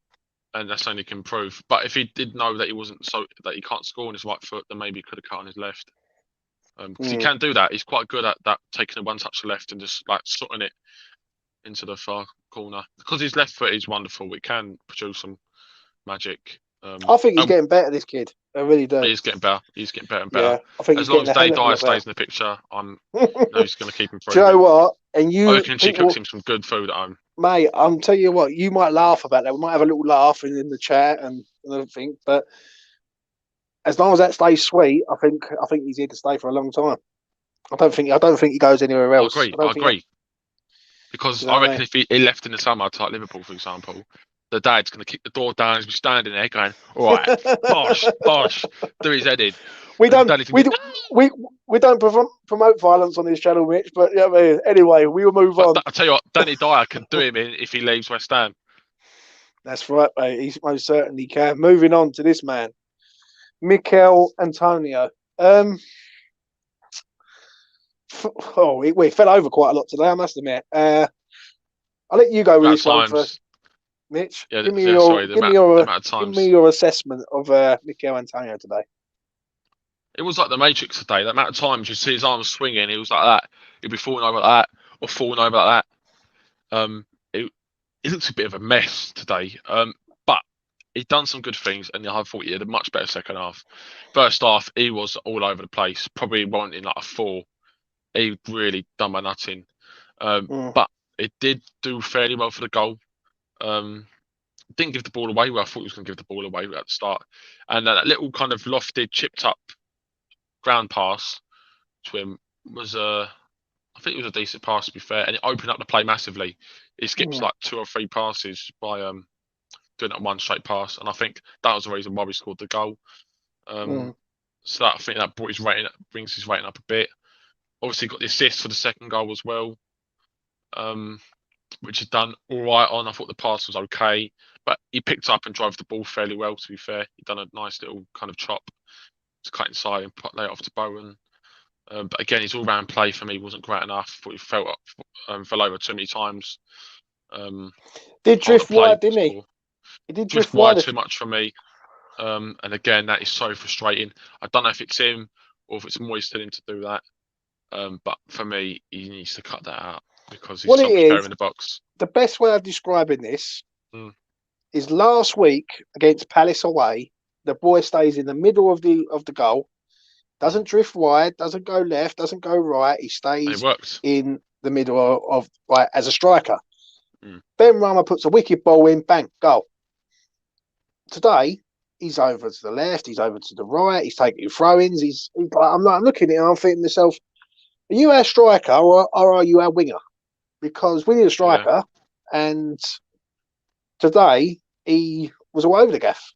And that's only can improve. But if he did know that he wasn't that he can't score on his right foot, then maybe he could have cut on his left. Because he mm, can do that. He's quite good at that, taking a one touch to left and just like slotting it into the far corner. Because his left foot is wonderful. It can produce some magic. I think he's And getting better, this kid. I really do. he's getting better. He's getting better and better. Yeah, I think he's As long getting as a Day hell of a Dyer lot better. stays in the picture, Do he's going to keep you know improving. what? And I reckon she cooks people, him some good food at home. mate, I'm telling you what, you might laugh about that. We might have a little laugh in the chat and everything, but as long as that stays sweet, I think he's here to stay for a long time. I don't think he goes anywhere I else. agree. I I don't think. agree. Because Do you know I what I reckon mean? if he left in the summer, like Liverpool, for example, the dad's going to kick the door down. He's standing there going, "All right, bosh, bosh," do his head in, we and don't daddy's we going to be. we we don't promote violence on this channel, Mitch. But yeah, anyway, we will move But on. I tell you what, Danny Dyer can do him in if he leaves West Ham. That's right, mate. He most certainly can. Moving on to this man, Mikel Antonio. We fell over quite a lot today, I must admit. I'll let you go with Amount of this one times, first, Mitch. yeah, Give me yeah. your Sorry, give me the your amount of give me times. your assessment of Mikel Antonio today. It was like the Matrix today. The amount of times you see his arms swinging, he was like that. He'd be falling over like that, or falling over like that. It looks a bit of a mess today. But he's done some good things, and I thought he had a much better second half. First half, he was all over the place, probably wanting like a 4. He really done my nutting. But it did do fairly well for the goal. Didn't give the ball away where I thought he was going to give the ball away at the start. And that little kind of lofted, chipped up ground pass to him was I think it was a decent pass to be fair, and it opened up the play massively. He skips like 2 or 3 passes by doing that one straight pass, and I think that was the reason why we scored the goal. So I think that brings his rating up a bit. Obviously, got the assist for the second goal as well, which is done all right on. I thought the pass was okay, but he picked up and drove the ball fairly well. To be fair, he done a nice little kind of chop to cut inside and lay it off to Bowen. But again, his all-round play for me wasn't great enough. Thought he fell over too many times. Did drift wide, didn't he? Poor. He did Drift drift wide wide. too much for me. And again, that is so frustrating. I don't know if it's him or if it's Moyes telling him to do that. But for me, he needs to cut that out because he's What so it much better is, in the box. the best way of describing this Mm. is last week against Palace away, the boy stays in the middle of the goal, doesn't drift wide, doesn't go left, doesn't go right. He It stays worked. in the middle of right as a striker. Ben Rama puts a wicked ball in, bang, goal. Today, he's over to the left, he's over to the right, he's taking throw-ins. He's like, I'm looking at it and I'm thinking to myself, are you our striker or are you our winger? Because we need a striker, and today he was all over the gaff.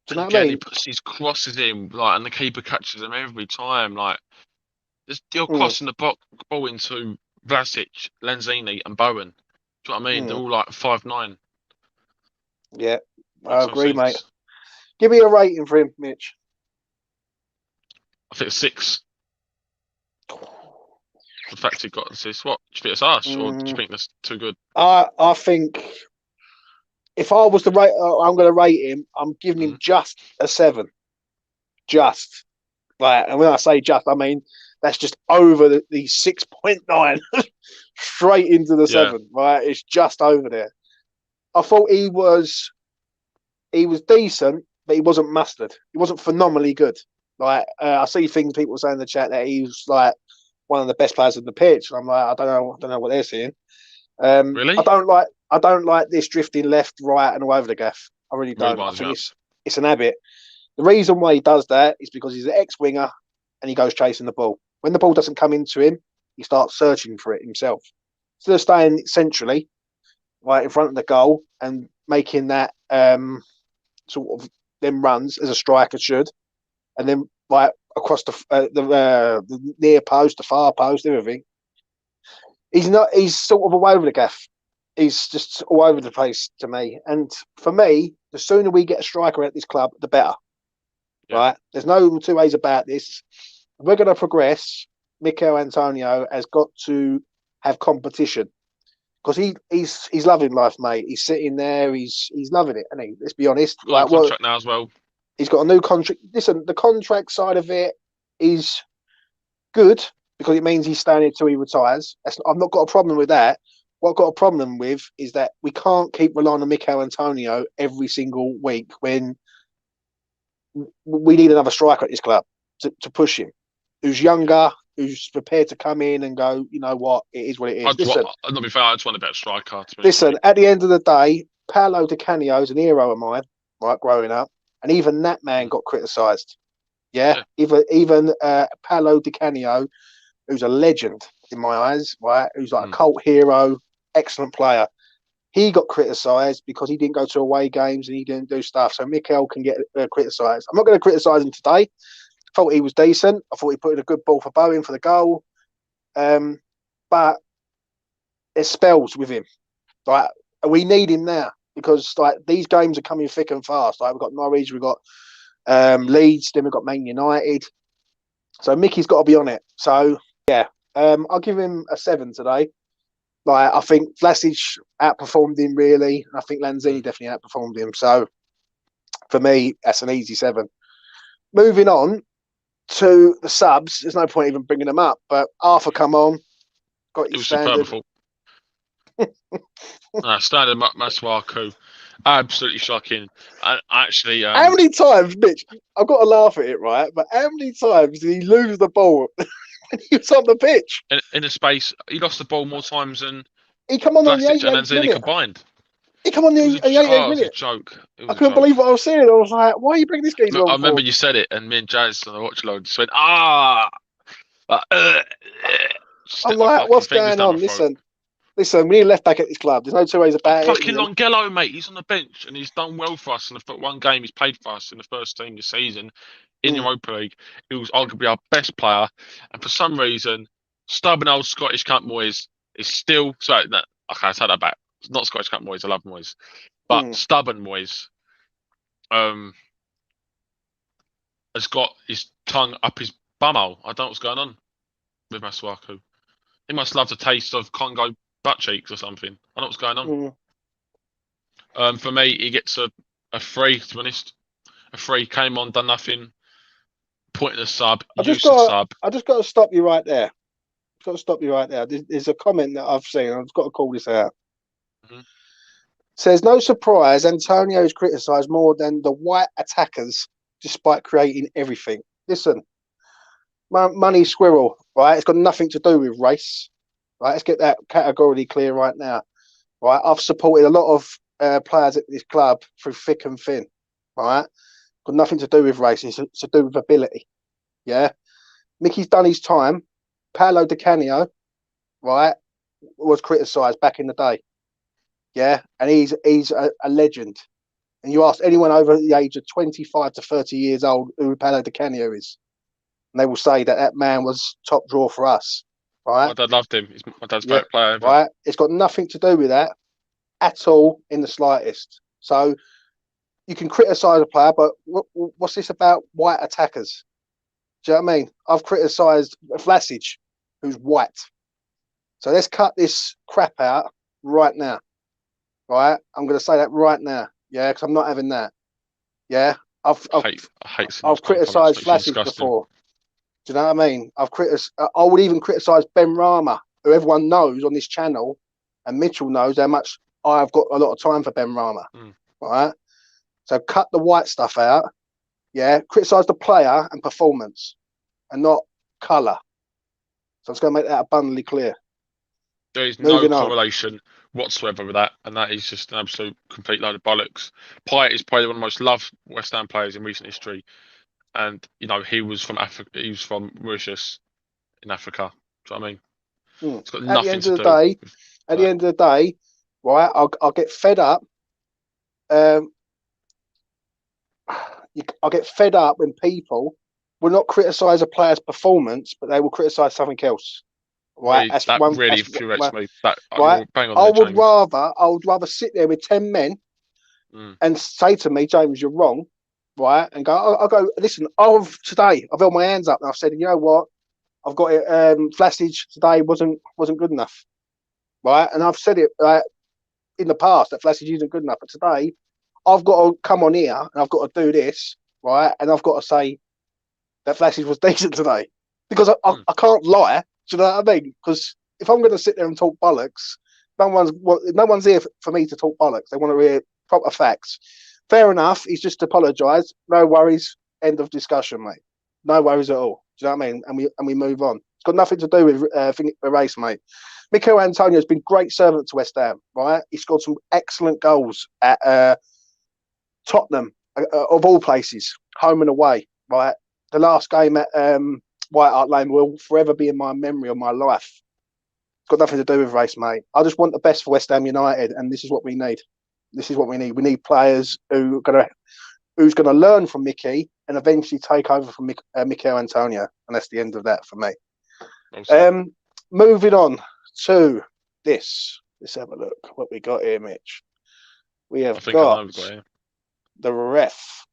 Do you know what I mean? He puts these crosses in, like, and the keeper catches them every time. Like, you're crossing the ball into Vlasic, Lanzini, and Bowen. Do you know what I mean? They're all like 5'9". Yeah, I agree, mate. Give me a rating for him, Mitch. I think 6. The fact he got this, what? Do you think it's harsh, or do you think that's too good? I think if I was to rate, I'm going to rate him. I'm giving him just a 7. Just. Like, and when I say just, I mean that's just over the 6.9, straight into the 7. Right, it's just over there. I thought he was decent, but he wasn't mustard. He wasn't phenomenally good. Like, I see things people say in the chat that he's like one of the best players on the pitch. And I'm like, I don't know what they're saying. Really? I don't like this drifting left, right, and all over the gaff. I really don't. I think it's an habit. The reason why he does that is because he's an ex-winger and he goes chasing the ball. When the ball doesn't come into him, he starts searching for it himself. Instead of staying centrally, right in front of the goal and making that sort of them runs as a striker should, and then right across the near post, the far post, everything. He's not. He's sort of all over the gaff. He's just all over the place to me. And for me, the sooner we get a striker at this club, the better. Yeah. Right? There's no two ways about this. If we're going to progress, Mikel Antonio has got to have competition because he's loving life, mate. He's sitting there. He's loving it, and let's be honest. Got a contract now as well. He's got a new contract. Listen, the contract side of it is good because it means he's staying until he retires. I've not got a problem with that. What I've got a problem with is that we can't keep relying on Mikel Antonio every single week when we need another striker at this club to push him, who's younger, who's prepared to come in and go, you know what, it is what it is. Not be fair, I just want a better striker. Listen, at the end of the day, Paolo Di Canio is an hero of mine, right, growing up, and even that man got criticised. Yeah? Even Paolo Di Canio, who's a legend in my eyes, right, who's like a cult hero, excellent player. He got criticised because he didn't go to away games and he didn't do stuff. So Mikel can get criticised. I'm not going to criticise him today. I thought he was decent. I thought he put in a good ball for Bowen for the goal. But there's spells with him. Like, we need him now because like these games are coming thick and fast. Like, we've got Norwich, we've got Leeds, then we've got Man United. So Mickey's got to be on it. So yeah, I'll give him a 7 today. Like, I think Vlasic outperformed him really. I think Lanzini definitely outperformed him. So for me, that's an easy 7. Moving on to the subs, there's no point even bringing them up. But Arthur, come on, got your standard. Standard Masuaku, absolutely shocking. Actually, how many times, Mitch? I've got to laugh at it, right? But how many times did he lose the ball when he was on the pitch? In a space, he lost the ball more times than he come on Vlasic the 88th minute combined. He come on the 88th minute. It was a joke. I couldn't believe what I was saying. I was like, why are you bringing this geezer on? I remember you said it, and me and Jazz on the watch along just went, I'm like, what's going on? Listen, we need a left back at this club. There's no two ways about it. Fucking Longelo, mate. He's on the bench, and he's done well for us in the one game he's played for us in the first team this season in Europa League. He was arguably our best player, and for some reason, stubborn old Scottish camp Moyes is still sorry. No, okay, I take that back. It's not Scottish camp Moyes. I love Moyes, but stubborn Moyes has got his tongue up his bumhole. I don't know what's going on with Masuaku. He must love the taste of Congo butt cheeks or something. I don't know what's going on. For me, he gets a 3, to be honest. A 3, came on, done nothing. Point in the sub. I just got to stop you right there. There's a comment that I've seen. I've got to call this out. Says, no surprise, Antonio is criticised more than the white attackers despite creating everything. Listen, money squirrel, right? It's got nothing to do with race, right? Let's get that categorically clear right now, right? I've supported a lot of players at this club through thick and thin, right? Got nothing to do with race. It's to do with ability. Yeah. Mickey's done his time. Paolo Di Canio, right, was criticised back in the day. Yeah. And he's a legend. And you ask anyone over the age of 25 to 30 years old who Paolo Di Canio is, and they will say that man was top draw for us. Right? My dad loved him. He's my dad's Yeah. favourite player ever. Right. It's got nothing to do with that at all in the slightest. So you can criticise a player, but what's this about white attackers? Do you know what I mean? I've criticised Vlasic, who's white. So let's cut this crap out right now. Right? I'm going to say that right now. Yeah, because I'm not having that. Yeah, I've criticised Vlasic before. Do you know what I mean? I would even criticise Ben Rama, who everyone knows on this channel, and Mitchell knows how much I've got a lot of time for Ben Rama. Right? So cut the white stuff out. Yeah, criticise the player and performance, and not colour. So I'm just going to make that abundantly clear. There is no correlation whatsoever with that, and that is just an absolute complete load of bollocks. Pyatt is probably one of the most loved West Ham players in recent history, and he was from Africa. He was from Mauritius in Africa. Do you know what I mean? It's got nothing to do. At the end of the day, right? I'll get fed up. I'll get fed up when people will not criticise a player's performance, but they will criticise something else. Right, that really infuriates me. Right, I would rather sit there with 10 men and say to me, James, you're wrong, right? And I'll go. Listen, I've held my hands up and I've said, you know what, I've got it. Vlasic today wasn't good enough, right? And I've said it in the past that Vlasic isn't good enough, but today I've got to come on here and I've got to do this, right? And I've got to say that Vlasic was decent today because I can't lie. Do you know what I mean? Because if I'm going to sit there and talk bollocks, no one's here for me to talk bollocks. They want to hear proper facts. Fair enough. He's just apologised. No worries. End of discussion, mate. No worries at all. Do you know what I mean? And we move on. It's got nothing to do with the race, mate. Mikel Antonio has been great servant to West Ham. Right? He scored some excellent goals at Tottenham, of all places, home and away. Right? The last game at White Hart Lane will forever be in my memory of my life. It's got nothing to do with race, mate. I just want the best for West Ham United, and this is what we need. This is what we need. We need players who's gonna learn from Mickey and eventually take over from Mikel Antonio, and that's the end of that for me. Awesome. Moving on to this. Let's have a look what we got here, Mitch. We have got the ref.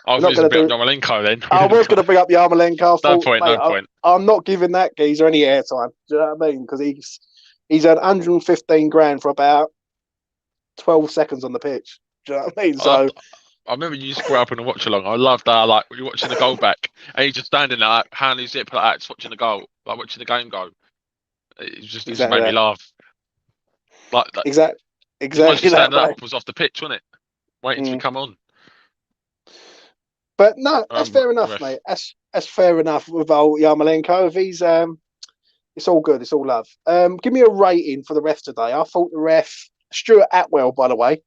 I was going to bring up Yarmolenko then. I was going to bring up Yarmolenko. No point. I'm not giving that geezer any airtime. Do you know what I mean? Because he's earned 115 grand for about 12 seconds on the pitch. Do you know what I mean? So I remember you used to grow up in a watch along. I loved that. Like you're watching the goal back, and he's just standing there, like, hand his zip like that, just watching the goal, like watching the game go. It just made me laugh. Like exactly. Standing up was off the pitch, wasn't it? Waiting to come on. But no, that's fair enough, mate. That's fair enough with old Yarmolenko. If he's it's all good, it's all love. Give me a rating for the ref today. I thought the ref, Stuart Atwell, by the way,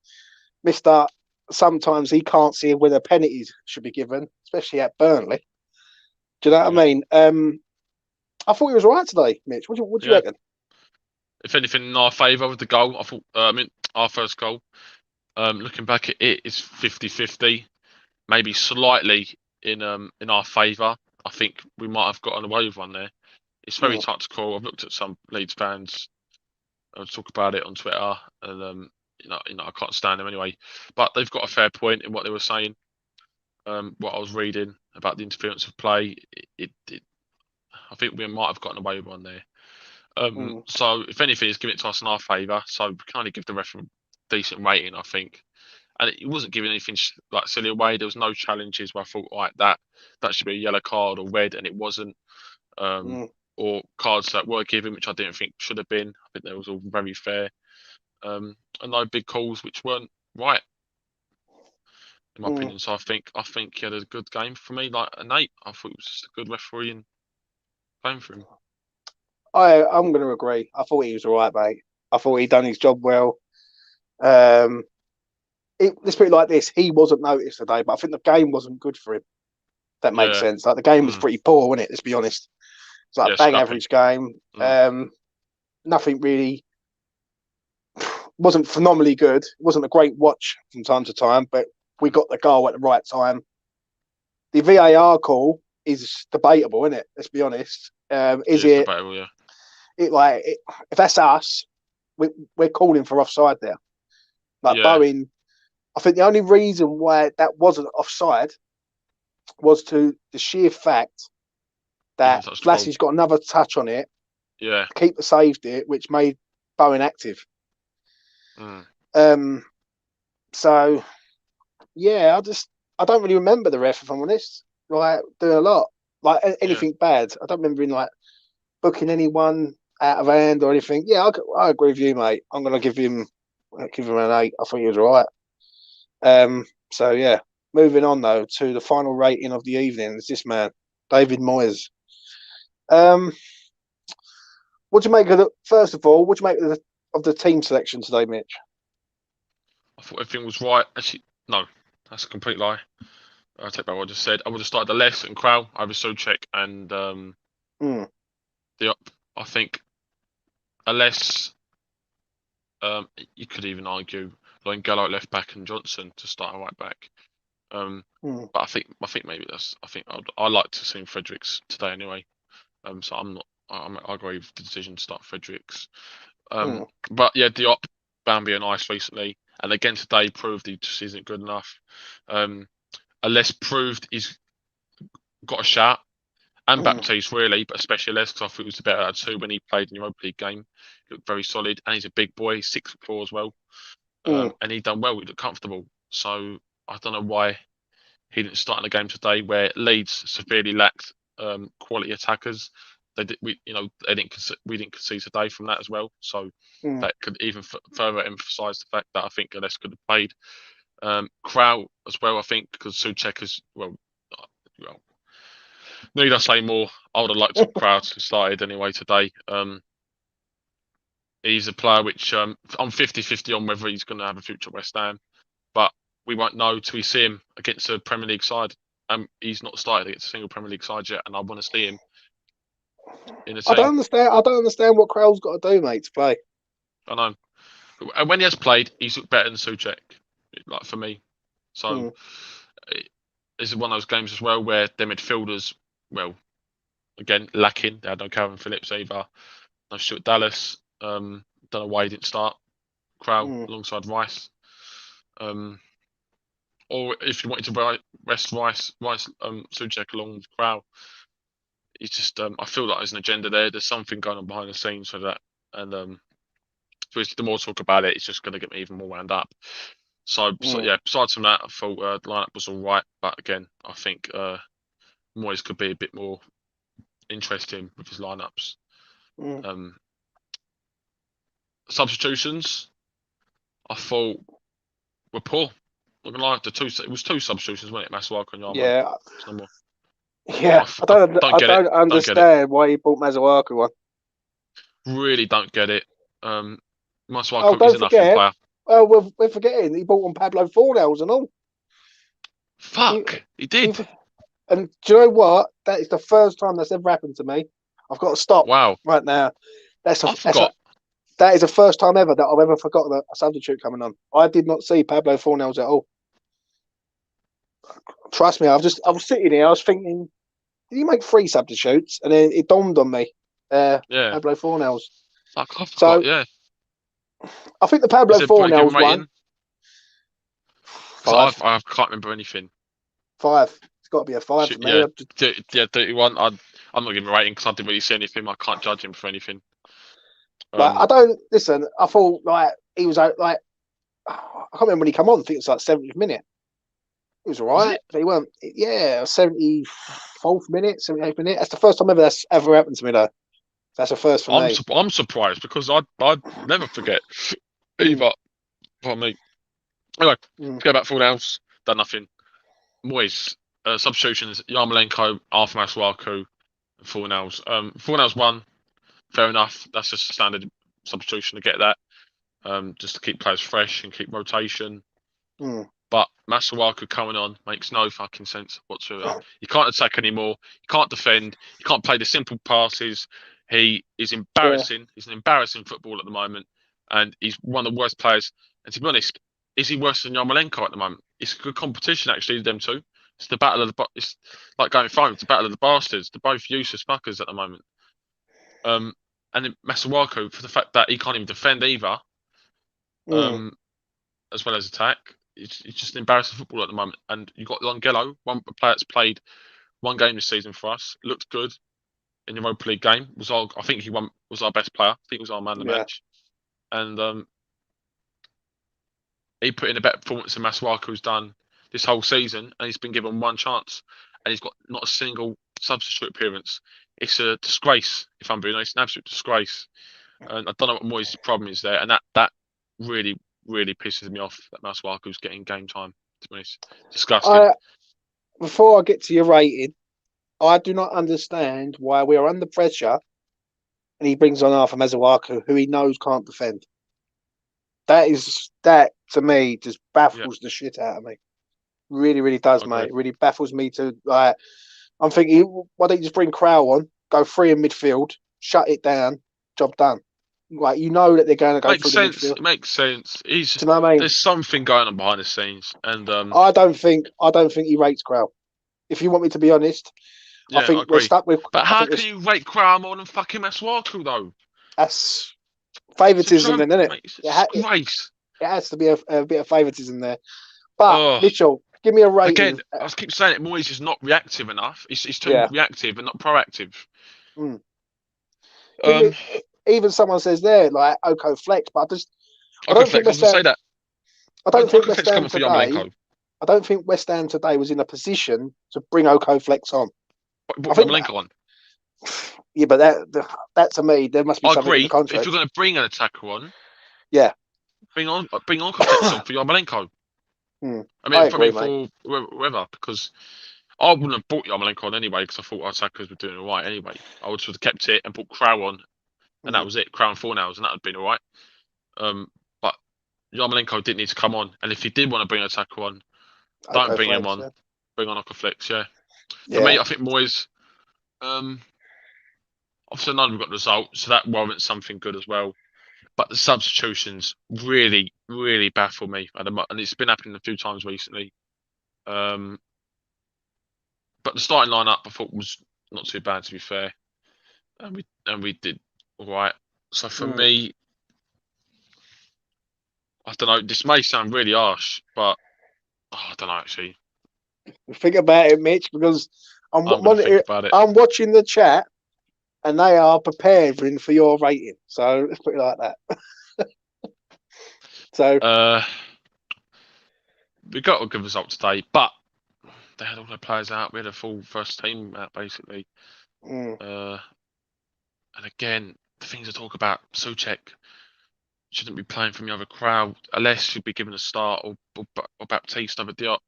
Mr. Sometimes he can't see whether penalties should be given, especially at Burnley. Do you know what I mean? I thought he was all right today, Mitch. What do you reckon? If anything, in our favour with the goal, I thought. Our first goal. Looking back at it, it's 50-50. Maybe slightly in our favour. I think we might have gotten away with one there. It's very tight to call. I've looked at some Leeds fans talk about it on Twitter, and I can't stand them anyway. But they've got a fair point in what they were saying. What I was reading about the interference of play, I think we might have gotten away with one there. So if anything, it's given it to us in our favour. So we can only give the ref a decent rating, I think. And it wasn't giving anything like silly away. There was no challenges where I thought, right, that should be a yellow card or red, and it wasn't. Or cards that were given, which I didn't think should have been. I think they was all very fair. And no big calls which weren't right, in my opinion. So I think he had a good game for me, like an 8. I thought it was just a good referee and game for him. I'm going to agree. I thought he was all right, mate. I thought he done his job well. Let's put it like this: he wasn't noticed today, but I think the game wasn't good for him. If that makes sense. Like the game was pretty poor, wasn't it? Let's be honest. It's like a bang average game. Nothing really. Wasn't phenomenally good. It wasn't a great watch from time to time, but we got the goal at the right time. The VAR call is debatable, isn't it? Let's be honest. Is it debatable? Yeah. If that's us, we're calling for offside there. Like Bowen, I think the only reason why that wasn't offside was to the sheer fact that Vlasic's got another touch on it. Yeah. Keeper saved it, which made Bowen active. So yeah, I don't really remember the ref, if I'm honest. Like doing a lot, like anything bad. I don't remember him like booking anyone out of hand or anything. Yeah, I agree with you, mate. I'm gonna give him an 8. I think he was all right. So yeah, moving on though to the final rating of the evening. It's this man, David Moyes. What do you make of the? First of all, what do you make of the team selection today, Mitch? I thought everything was right. Actually, no, that's a complete lie. I'll take back what I just said. I would have started Alès and Krau over Souček and Diop. I think Alès, you could even argue Lingard at left back and Johnson to start a right back. But I think maybe I like to see Fredericks today anyway. So I agree with the decision to start Fredericks. But yeah, Diop bound being nice recently, and again today proved he just isn't good enough. Alès proved he's got a shot, and Baptiste really, but especially Alès because I thought he was the better out of two when he played in the Europa League game. He looked very solid, and he's a big boy, 6'4" as well, and he done well. He looked comfortable. So I don't know why he didn't start in the game today, where Leeds severely lacked quality attackers. We didn't concede today from that as well. So that could even further emphasise the fact that I think Alès could have played. Krau as well, I think, because Souček is need I say more? I would have liked Krau to have started anyway today. He's a player which I'm 50-50 on whether he's going to have a future at West Ham, but we won't know till we see him against a Premier League side. He's not started against a single Premier League side yet, and I want to see him in the team. I don't understand what Krau's got to do, mate, to play. I know. And when he has played, he's looked better than Souček, like for me. So it's one of those games as well where their midfielders, well, again, lacking. They had no Calvin Phillips either. No Stuart Dallas. Don't know why he didn't start Krau alongside Rice. Or if you wanted to rest Souček along with Krau, it's just I feel like there's an agenda there. There's something going on behind the scenes for that, and the more talk about it, it's just going to get me even more wound up. So yeah, besides from that, I thought the lineup was all right, but again, I think Moyes could be a bit more interesting with his lineups. Substitutions, I thought were poor. I'm gonna lie, it was 2 substitutions, wasn't it? Masuaku and Yarmo. Yeah. No more. Yeah, I don't understand why he bought Masuaku one. Really don't get it. Masuaku don't is a nothing player. Oh, we're forgetting he bought on Pablo Fornals and all. Fuck, he did. And do you know what? That is the first time that's ever happened to me. I've got to stop right now. I forgot. That is the first time ever that I've ever forgotten a substitute coming on. I did not see Pablo Fornals at all. Trust me, I was sitting here, I was thinking, did you make 3 substitutes? And then it dawned on me. Pablo Fornals. I forgot, yeah. I think the Pablo Fornals one. 5. I can't remember anything. 5. It's got to be a 5 for me. Yeah, 31. I'm not giving a rating because I didn't really see anything. I can't judge him for anything. I don't listen. I thought he was like I can't remember when he came on. I think it was 70th minute. It was alright. But he weren't. Yeah, 74th minute, 78th minute. That's the first time that's ever happened to me though. That's a first for me. I'm surprised because I'd never forget either. Pardon me. Anyway, let's go back to Fornals. Done nothing. Moyes. Substitutions: Yarmolenko, Arthur Masuaku, Fornals. Fornals 1. Fair enough. That's just a standard substitution to get that. just to keep players fresh and keep rotation. Mm. But Masuaku coming on makes no fucking sense whatsoever. You can't attack anymore. You can't defend. You can't play the simple passes. He is embarrassing. Yeah. He's an embarrassing football at the moment, and he's one of the worst players. And to be honest, is he worse than Yarmolenko at the moment? It's a good competition actually, them two. It's the battle of the. It's like going home. It's the battle of the bastards. They're both useless fuckers at the moment. And then Masuaku for the fact that he can't even defend either. Mm. As well as attack. It's just an embarrassing football at the moment. And you've got Longello, one player that's played one game this season for us, looked good in the Europa League game. I think he was our best player. I think he was our man of the match. And he put in a better performance than Masuaku's done this whole season, and he's been given one chance, and he's got not a single substitute appearance. It's a disgrace, if I'm being honest, an absolute disgrace. And I don't know what Moyes' problem is there, and that really pisses me off that Masuaku's getting game time. To be honest, disgusting. Before I get to your rating, I do not understand why we are under pressure and he brings on Arthur Masuaku, who he knows can't defend. That to me just baffles the shit out of me. Really does, Okay. mate. It really baffles me to like. I'm thinking, why don't you just bring Crowell on, go free in midfield, shut it down, job done. Like you know that they're going to go through the midfield. It makes sense. Do you know what I mean? There's something going on behind the scenes, and I don't think he rates Crowell. If you want me to be honest, yeah, I think we're stuck with. But how can you rate Crowell more than fucking Masuaku though? That's favoritism, then, isn't it? It has to be a bit of favoritism there. But Mitchell, give me a rating. Again, I keep saying it. Moyes is not reactive enough. He's too reactive and not proactive. Mm. Even someone says there like Oko Flex, but I don't think West Ham. I don't think West Ham today. I don't think West Ham today was in a position to bring Oko Flex on. What Yarmolenko on? Yeah, but that to me, there must be something in the contract. If you're going to bring an attacker on, bring on Flex on for Yarmolenko. I mean, for whoever, because I wouldn't have bought Yarmolenko on anyway because I thought our attackers were doing all right anyway. I would have kept it and put Crowell on, and that was it. Crowell and Fornals, and that would have been all right. But Yarmolenko didn't need to come on, and if he did want to bring an attacker on, don't bring him on. Yeah. Bring on Flex, For me, I think Moyes. Obviously, none of them got the result, so that warrants something good as well. But the substitutions really baffle me, and it's been happening a few times recently. But the starting lineup I thought was not too bad, to be fair, and we did all right. So for me, I don't know. This may sound really harsh, but I don't know actually. Think about it, Mitch, because I'm watching the chat, and they are preparing for your rating. So let's put it like that. So we got a good result today, but they had all their players out. We had a full first team out basically. And again, the things I talk about, Souček shouldn't be playing from the other crowd. Alès should be given a start, or Baptiste over Diop.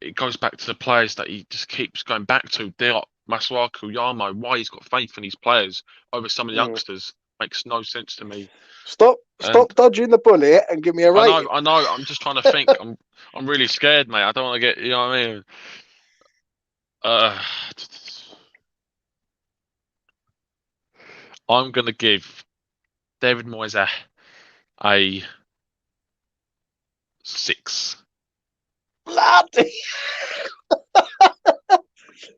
It goes back to the players that he just keeps going back to. Diop, Masuaku, Yarmo. Why he's got faith in these players over some of the youngsters makes no sense to me. Stop dodging the bullet and give me a rating. I know. I'm just trying to think. I'm really scared, mate. I don't want to get. You know what I mean? I'm gonna give David Moyes a 6. Bloody!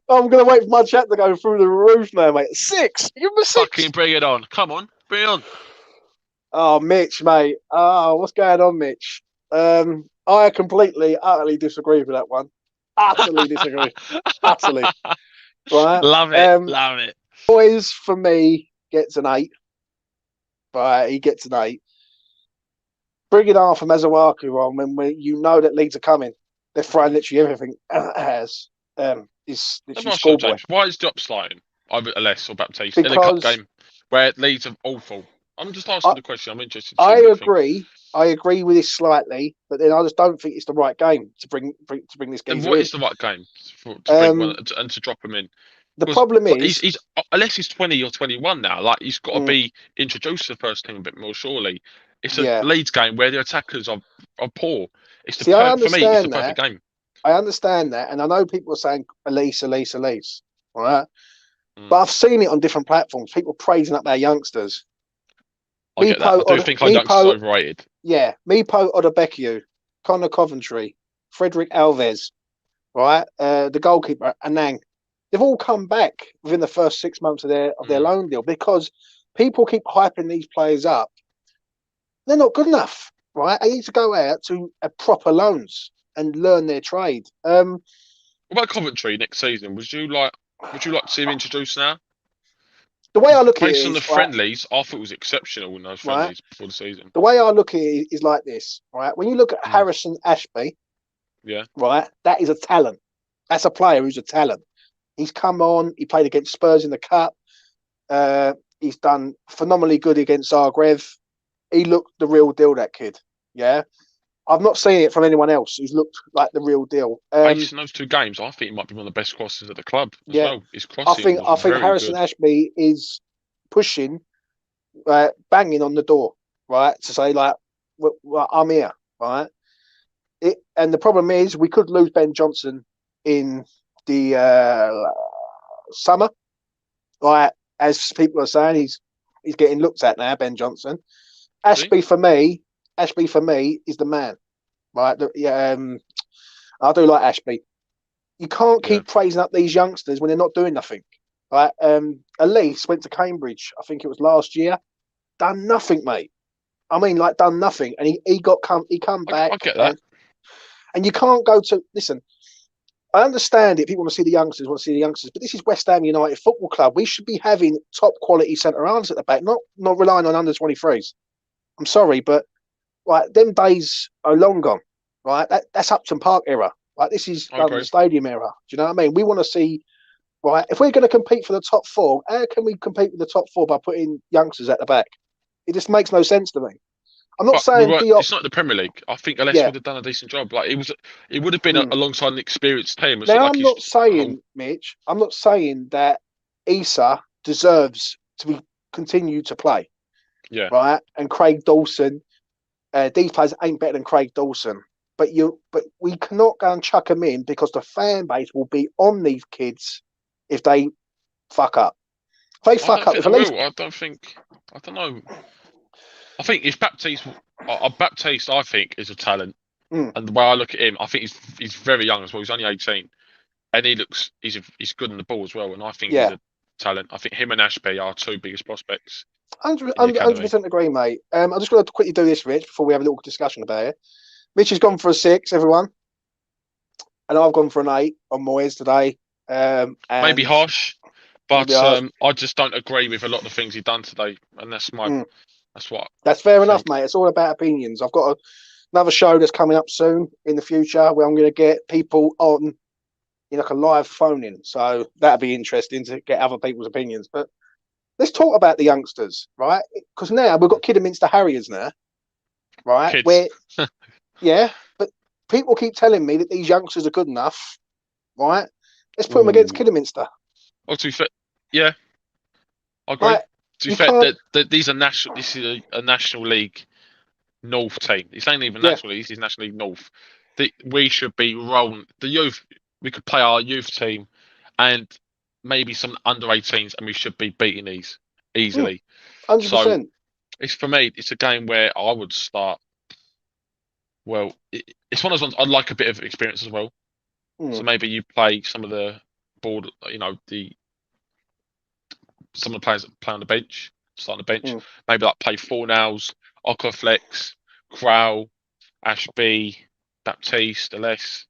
I'm gonna wait for my chat to go through the roof now, mate. 6. Give me a 6. Fucking bring it on! Come on, bring it on. Oh, Mitch, mate. What's going on, Mitch? I completely, utterly disagree with that one. Utterly disagree. Utterly. Right? Love it. Moyes, for me, gets an 8. Right? He gets an 8. Bringing Arthur Masuaku on when you know that Leeds are coming. They're throwing literally everything is literally schoolboy. Why is Diop sliding? Either Alès or Baptiste in a cup game where Leeds are awful. I'm just asking the question. I'm interested. I agree with this slightly, but then I just don't think it's the right game to bring this game. And what is the right game to bring one and to drop him in? The problem But is, he's unless he's 20 or 21 now, like he's got to mm, be introduced to the first team a bit more. Surely, it's a yeah. Leeds game where the attackers are poor. See, I For me, it's the understand perfect that. game. I understand that, and I know people are saying Elise, Elise, Elise, right? But Mm, I've seen it on different platforms. People praising up their youngsters. I get that. I do think our youngsters are overrated. Meepo Odobekio, Connor Coventry, Frederick Alves, right? The goalkeeper, Anang. They've all come back within the first 6 months of their Mm. loan deal because people keep hyping these players up. They're not good enough, right? They need to go out to a proper loans and learn their trade. What about Coventry next season? Would you like to see him introduced now? The way I Because look at it based on the is right, friendlies, I thought it was exceptional in those right. friendlies before the season. The way I look at it is like this, right? When you look at Mm. Harrison Ashby, Yeah. right, that is a talent. That's a player who's a talent. He's come on. He played against Spurs in the cup. He's done phenomenally good against Zagreb. He looked the real deal. That kid. Yeah, I've not seen it from anyone else who's looked like the real deal. Based on those two games, I think he might be one of the best crossers at the club as Yeah, well. His crossing was I think very Harrison good. Ashby is pushing, banging on the door, right, to say like, well, I'm here, right. And the problem is we could lose Ben Johnson in the summer, right? As people are saying, he's getting looked at now. Ben Johnson, Is he? Ashby for me, is the man, right? I do like Ashby. You can't Yeah. keep praising up these youngsters when they're not doing nothing. Right? Elise went to Cambridge, I think it was last year, done nothing, mate. I mean, like done nothing, and he come back, I get that. and you can't go to listen. I understand it. People want to see the youngsters, but this is West Ham United Football Club. We should be having top quality centre halves at the back, not relying on under 23s. I'm sorry, but right, them days are long gone. Right, that's Upton Park era. Like this is I London agree. Stadium era. Do you know what I mean? We want to see. Right, if we're going to compete for the top four, how can we compete with the top four by putting youngsters at the back? It just makes no sense to me. I'm not But we saying weren't. Diop. It's not the Premier League. I think Ellis Yeah. would have done a decent job. Like it would have been Mm. alongside an experienced team. It's not Now like I'm he's not a whole. saying, Mitch. I'm not saying that Issa deserves to be continue to play, Yeah. right? And Craig Dawson, these players ain't better than Craig Dawson. But we cannot go and chuck them in because the fan base will be on these kids if they fuck up. If they I fuck don't up, think if they at least will. I don't think. I don't know. I think if Baptiste, Baptiste, I think is a talent. mm, And the way I look at him, I think he's very young as well. He's only 18, and he's good in the ball as well. And I think he's yeah, a talent. I think him and Ashby are two biggest prospects in the hundred academy. percent agree, mate. I'm just going to quickly do this, Rich, before we have a little discussion about it. Mitch has gone for a 6, everyone, and I've gone for an 8 on Moyes today. Maybe And harsh, maybe but I, I just don't agree with a lot of the things he's done today, and mm, that's what that's I fair enough, think. mate. It's all about opinions. I've got another show that's coming up soon in the future where I'm going to get people on in like a live phone in. So that'd be interesting to get other people's opinions. But let's talk about the youngsters, right? Because now we've got Kidderminster Harriers now, right? Kids. Where, yeah, but people keep telling me that these youngsters are good enough, right? Let's put them against Ooh. Kidderminster. Oh, to be fair, yeah, I agree. Like, To be you fair, can't, these are national. This is a National League North team. It's ain't even yeah. National League. It's National League North. We should be rolling the youth. We could play our youth team, and maybe some under 18s, and we should be beating these easily. So 100%. it's for me. It's a game where I would start. Well, it's one of those ones. I'd like a bit of experience as well. So Mm, maybe you play some of the board. The some of the players that play on the bench, start on the bench. mm. Maybe like play four nows, Flex, Crow, Ashby, Baptiste, Aless.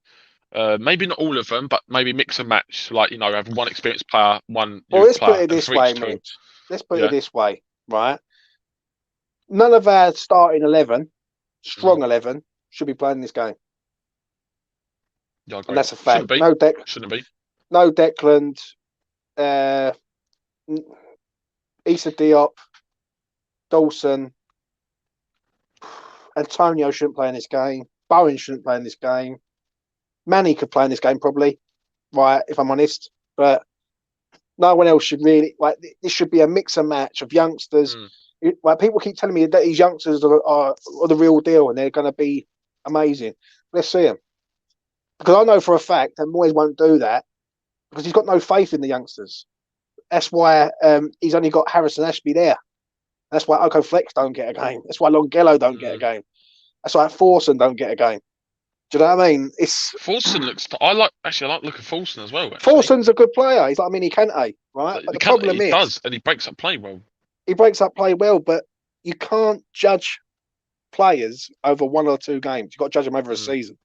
Maybe not all of them, but maybe mix and match. Like have one experienced player, one Well, youth let's put player, it and this for way, each two. Mitch. Let's put it Yeah. this way, right? None of our starting 11, Mm. strong 11, should be playing this game. Yeah, I And agree. that's a fact. Shouldn't be. Shouldn't be. No Declan, uh, Issa Diop, Dawson, Antonio shouldn't play in this game. Bowen shouldn't play in this game. Manny could play in this game probably, right? If I'm honest, but No one else should really like. This should be a mix and match of youngsters. Mm. Like people keep telling me that these youngsters are the real deal and they're going to be amazing. Let's see them because I know for a fact that Moyes won't do that because he's got no faith in the youngsters. That's why he's only got Harrison Ashby there. That's why Oko Flex don't get a game. That's why Longello don't get a game. That's why Forson don't get a game. Do you know what I mean? It's Forson looks. I like looking at Forson as well. Actually. Forson's a good player. He's like a mini Kante, right? But the problem is, does, and he breaks up play well. He breaks up play well, but you can't judge players over 1 or 2 games. You've got to judge them over a season.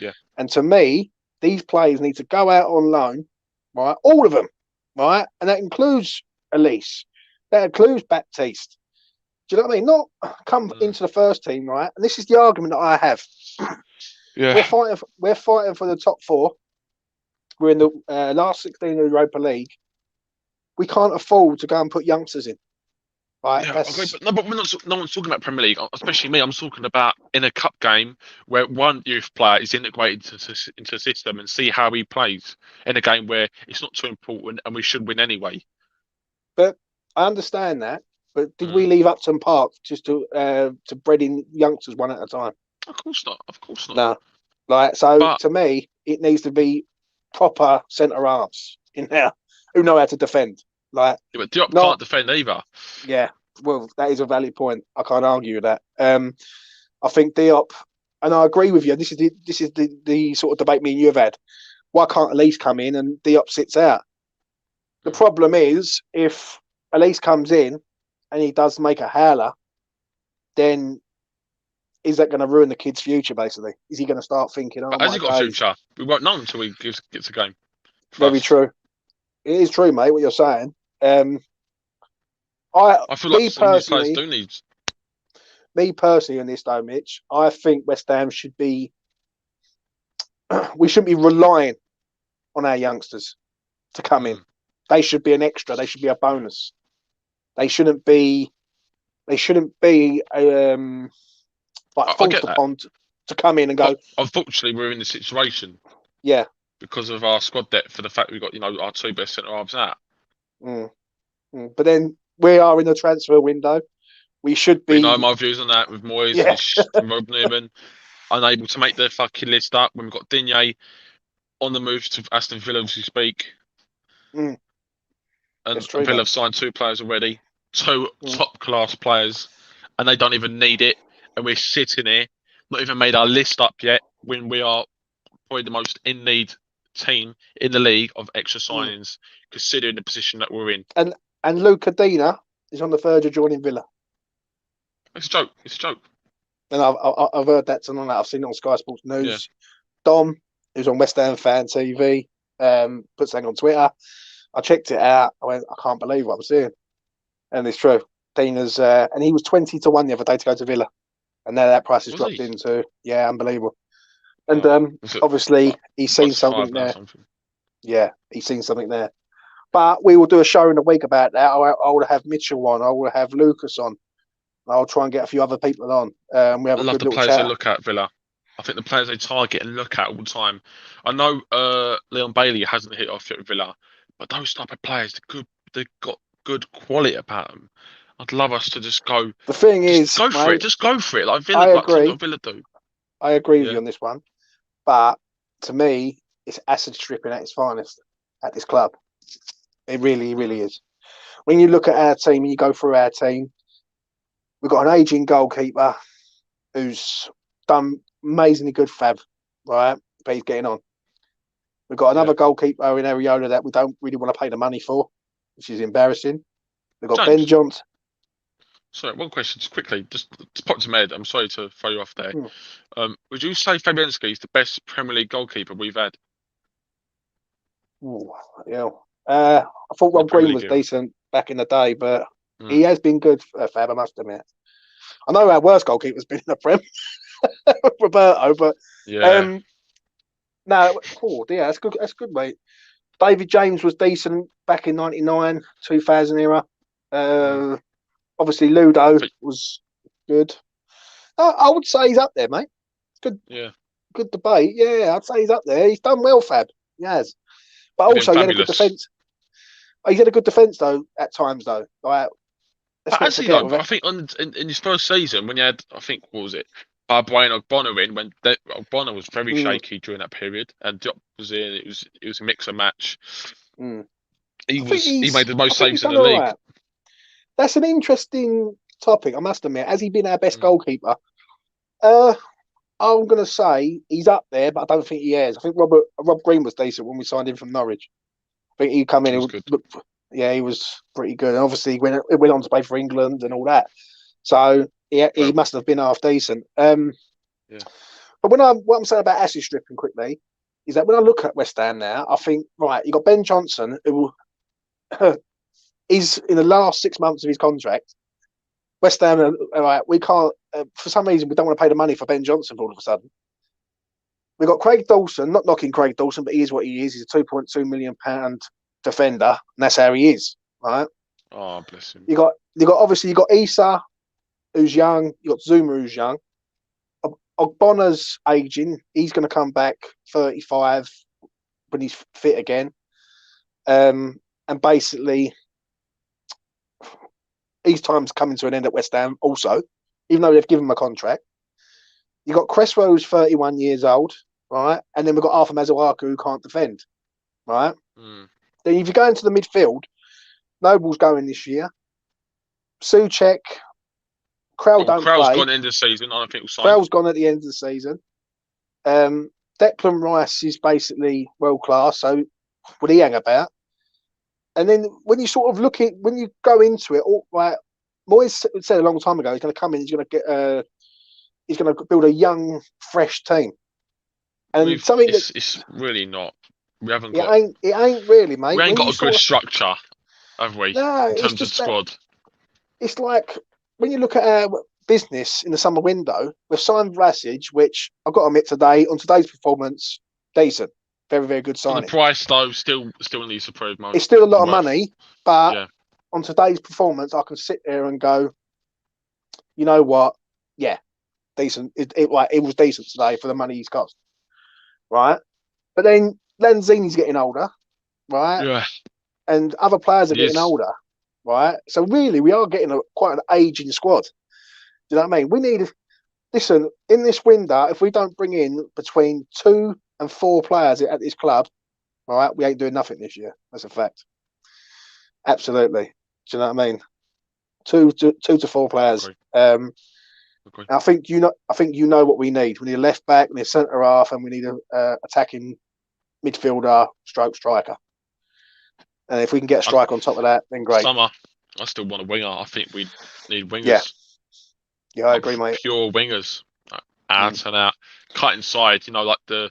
Yeah. And to me, these players need to go out on loan, right? All of them, right? And that includes Elise. That includes Baptiste. Do you know what I mean? Not come into the first team, right? And this is the argument that I have. Yeah. We're fighting for the top 4. We're in the last 16 of the Europa League. We can't afford to go and put youngsters in. Right, yeah, but no one's talking about Premier League, especially me. I'm talking about in a cup game where one youth player is integrated into the system and see how he plays in a game where it's not too important and we should win anyway. But I understand that. But did we leave Upton Park just to bred in youngsters one at a time? Of course not. Of course not. No. Like to me, it needs to be proper centre halves in there who know how to defend. Like, yeah, but Diop can't defend either. Yeah, well, that is a valid point. I can't argue with that. I think Diop, and I agree with you. This is the sort of debate me and you have had. Why can't Elise come in and Diop sits out? The problem is if Elise comes in and he does make a howler, then is that going to ruin the kid's future? Basically, is he going to start thinking, "Oh, has he got a future? We won't know until he gets a game." Very true. It is true, mate. What you're saying. I feel like players do need. Me personally, in this though, Mitch, I think West Ham should be. We shouldn't be relying on our youngsters to come in. They should be an extra. They should be a bonus. They shouldn't be. Like forced upon to come in and go. Unfortunately, we're in the situation. Yeah. Because of our squad depth, for the fact we've got our 2 best centre halves out. But then we are in the transfer window. We should be. You know my views on that with Moyes and Rob Newman unable to make their fucking list up when we've got Digne on the move to Aston Villa as we speak. And Villa have signed 2 players already, 2 top class players, and they don't even need it. And we're sitting here, not even made our list up yet, when we are probably the most in need team in the league of extra signings, considering the position that we're in. And Luca Dina is on the verge of joining Villa. It's a joke. It's a joke. And I've heard that tonight. I've seen it on Sky Sports News. Yeah. Dom, who's on West Ham Fan TV, put something on Twitter. I checked it out. I went, I can't believe what I'm seeing. And it's true. Dina's and he was 20 to 1 the other day to go to Villa, and now that price has dropped into unbelievable. And obviously he's seen something there. Yeah, he's seen something there. But we will do a show in a week about that. I will have Mitchell on. I will have Lucas on. I'll try and get a few other people on. We have I love the players they look at Villa. I think the players they target and look at all the time. I know Leon Bailey hasn't hit off yet with Villa, but those type of players, they've got good quality about them. I'd love us to just go. The thing is, go for it. Just go for it. Like Villa, like what Villa do. I agree with you on this one, but to me, it's acid stripping at its finest at this club. It really, really is. When you look at our team and you go through our team, we've got an aging goalkeeper who's done amazingly good, Fab, right? But he's getting on. We've got another goalkeeper in Ariola that we don't really want to pay the money for, which is embarrassing. We've got Ben Johnson. Sorry, one question, just quickly. Just pop to Med. I'm sorry to throw you off there. Would you say Fabinsky is the best Premier League goalkeeper we've had? Ooh, yeah. I thought Rob Green was decent back in the day, but he has been good, Fab, I must admit. I know our worst goalkeeper's been in the Prem, Roberto, but that's good. That's good, mate. David James was decent back in '99, 2000 era. Obviously, Ludo was good. I would say he's up there, mate. Good. Yeah. Good debate. Yeah, I'd say he's up there. He's done well, Fab. He has. But also, he had a good defence. He's had a good defence though at times though. Like, let's not Actually, forget though, with but it. I think in his first season, when he had, I think, what was it, Bowen or Bonner in, when Bonner was very Mm, shaky during that period, and Diop was in, it was a mix and match. mm. He made the I most think he's saves in done the all league. right. That's an interesting topic, I must admit. Has he been our best Mm. goalkeeper? I'm going to say he's up there, but I don't think he has. I think Rob Green was decent when we signed him from Norwich. I think he come in. He was good. Yeah, he was pretty good. And obviously, he went on to play for England and all that. So he Well, must have been half decent. yeah. But what I'm saying about asset stripping quickly is that when I look at West Ham now, I think right, you got Ben Johnson who is in the last 6 months of his contract. West Ham, right, we can't for some reason we don't want to pay the money for Ben Johnson all of a sudden. We've got Craig Dawson, not knocking Craig Dawson, but he is what he is. He's a £2.2 million defender, and that's how he is, right? Oh, bless him. You got Issa, who's young. You got Zuma, who's young. Ogbonna's aging. He's going to come back 35 when he's fit again. And basically, his time's coming to an end at West Ham. Also, even though they've given him a contract, you got Cresswell, who's 31 years old, right? And then we've got Arthur Mazuaku, who can't defend, right? Mm. Then if you go into the midfield, Noble's going this year. Souček, Krell don't Crowell's play. gone into the season. I don't think we'll sign. Krell's gone at the end of the season. Declan Rice is basically world class, so would he hang about? And then when you sort of when you go into it, all right, Moyes said a long time ago he's going to come in, he's going to build a young, fresh team. And It's really not. We haven't got. it ain't really, mate. We ain't When got a good structure, have we? no, In it's terms of just that squad. it's like when you look at our business in the summer window, we've signed Vlasic, which I've got to admit on today's performance, decent, very very good For the signing. price though, still needs to prove It's still a lot of worth. money, but Yeah. on today's performance, I can sit there and go, you know what? Yeah, decent. It was decent today for the money he's cost, right? But then Lanzini's getting older, right? Yeah. And other players are He getting is. older, right? So really, we are getting quite an aging squad. Do you know what I mean? Listen, in this window, if we don't bring in between 2 and 4 players at this club, right, we ain't doing nothing this year. That's a fact. Absolutely. Do you know what I mean? Two to 4 players. Agree. I think you know what we need. We need a left back, we need a centre half, and we need a attacking midfielder, stroke striker. And if we can get a striker on top of that, then great. Summer, I still want a winger. I think we need wingers. Yeah, I agree, mate. Pure wingers, out and out, cut inside. Like the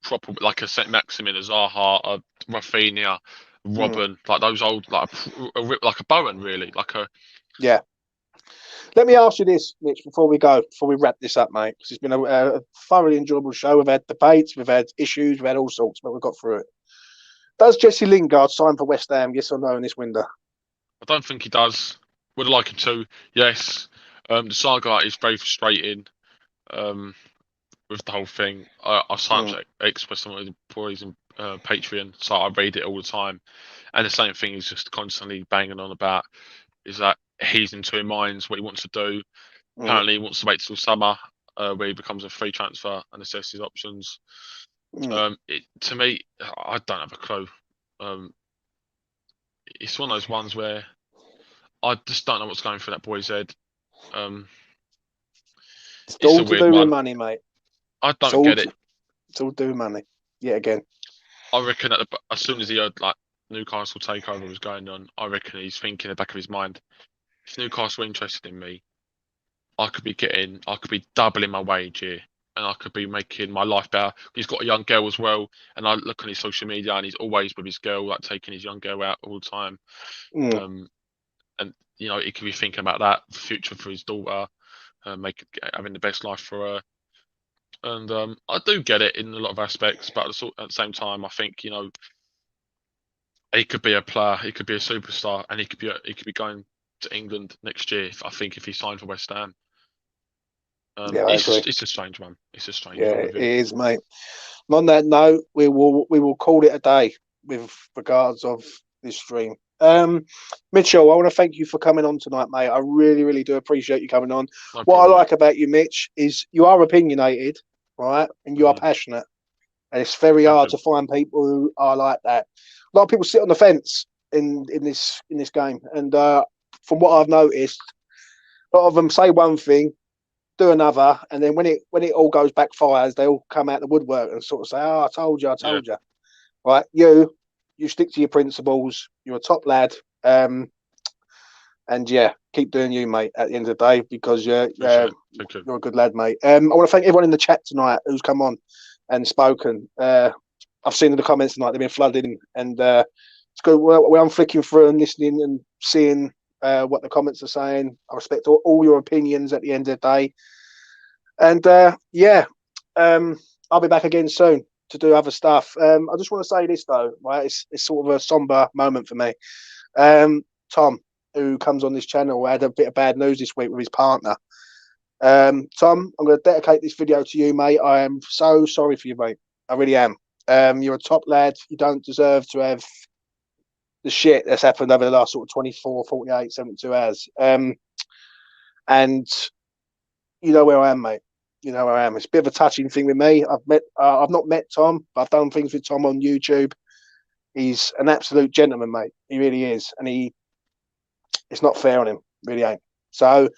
proper, like a Saint Maximin, a Zaha, a Rafinha, Robin, like those old, like a Bowen, really, like a. Yeah. Let me ask you this, Mitch, before we wrap this up, mate, because it's been a thoroughly enjoyable show. We've had debates, we've had issues, we've had all sorts, but we've got through it. Does Jesse Lingard sign for West Ham, yes or no, in this window? I don't think he does. Would have liked him to. Yes. The saga is very frustrating. With the whole thing, I sometimes express some of the poison Patreon, so I read it all the time. And the same thing is just constantly banging on about is that he's in two minds what he wants to do. Apparently, he wants to wait till summer, where he becomes a free transfer and assess his options. To me, I don't have a clue. It's one of those ones where I just don't know what's going through that boy's head. It's all a to weird do one. with money, mate. I don't get it. It's all to do with money. Yeah, again. I reckon as soon as he heard like Newcastle takeover was going on, I reckon he's thinking in the back of his mind, if Newcastle were interested in me, I could be doubling my wage here, and I could be making my life better. He's got a young girl as well, and I look on his social media, and he's always with his girl, like taking his young girl out all the time. And he could be thinking about that future for his daughter, having the best life for her. And I do get it in a lot of aspects, but at the same time, I think he could be a player, he could be a superstar, and he could be going to England next year. I think if he signed for West Ham, it's a strange one. It's a strange one. It is, mate. On that note, we will call it a day with regards of this stream. Mitchell, I want to thank you for coming on tonight, mate. I really, really do appreciate you coming on. No What I problem, like about you, Mitch, is you are opinionated, right? And you are passionate. And it's very hard to find people who are like that. A lot of people sit on the fence in this game. And from what I've noticed, a lot of them say one thing, do another, and then when it all goes backfires, they all come out the woodwork and sort of say, "Oh, I told you." Right? You stick to your principles. You're a top lad, and yeah, keep doing you, mate. At the end of the day, because you're a good lad, mate. I want to thank everyone in the chat tonight who's come on and spoken. I've seen in the comments tonight they've been flooding, and it's good. Well, I'm flicking through and listening and seeing what the comments are saying. I respect all your opinions at the end of the day. And I'll be back again soon to do other stuff. I just want to say this though, right? It's sort of a somber moment for me. Tom, who comes on this channel, had a bit of bad news this week with his partner. Tom, I'm going to dedicate this video to you, mate. I am so sorry for you, mate. I really am. You're a top lad. You don't deserve to have the shit that's happened over the last sort of 24, 48, 72 hours. And you know where I am, mate. You know where I am. It's a bit of a touching thing with me. I've not met Tom, but I've done things with Tom on YouTube. He's an absolute gentleman, mate. He really is. And it's not fair on him. Really ain't. So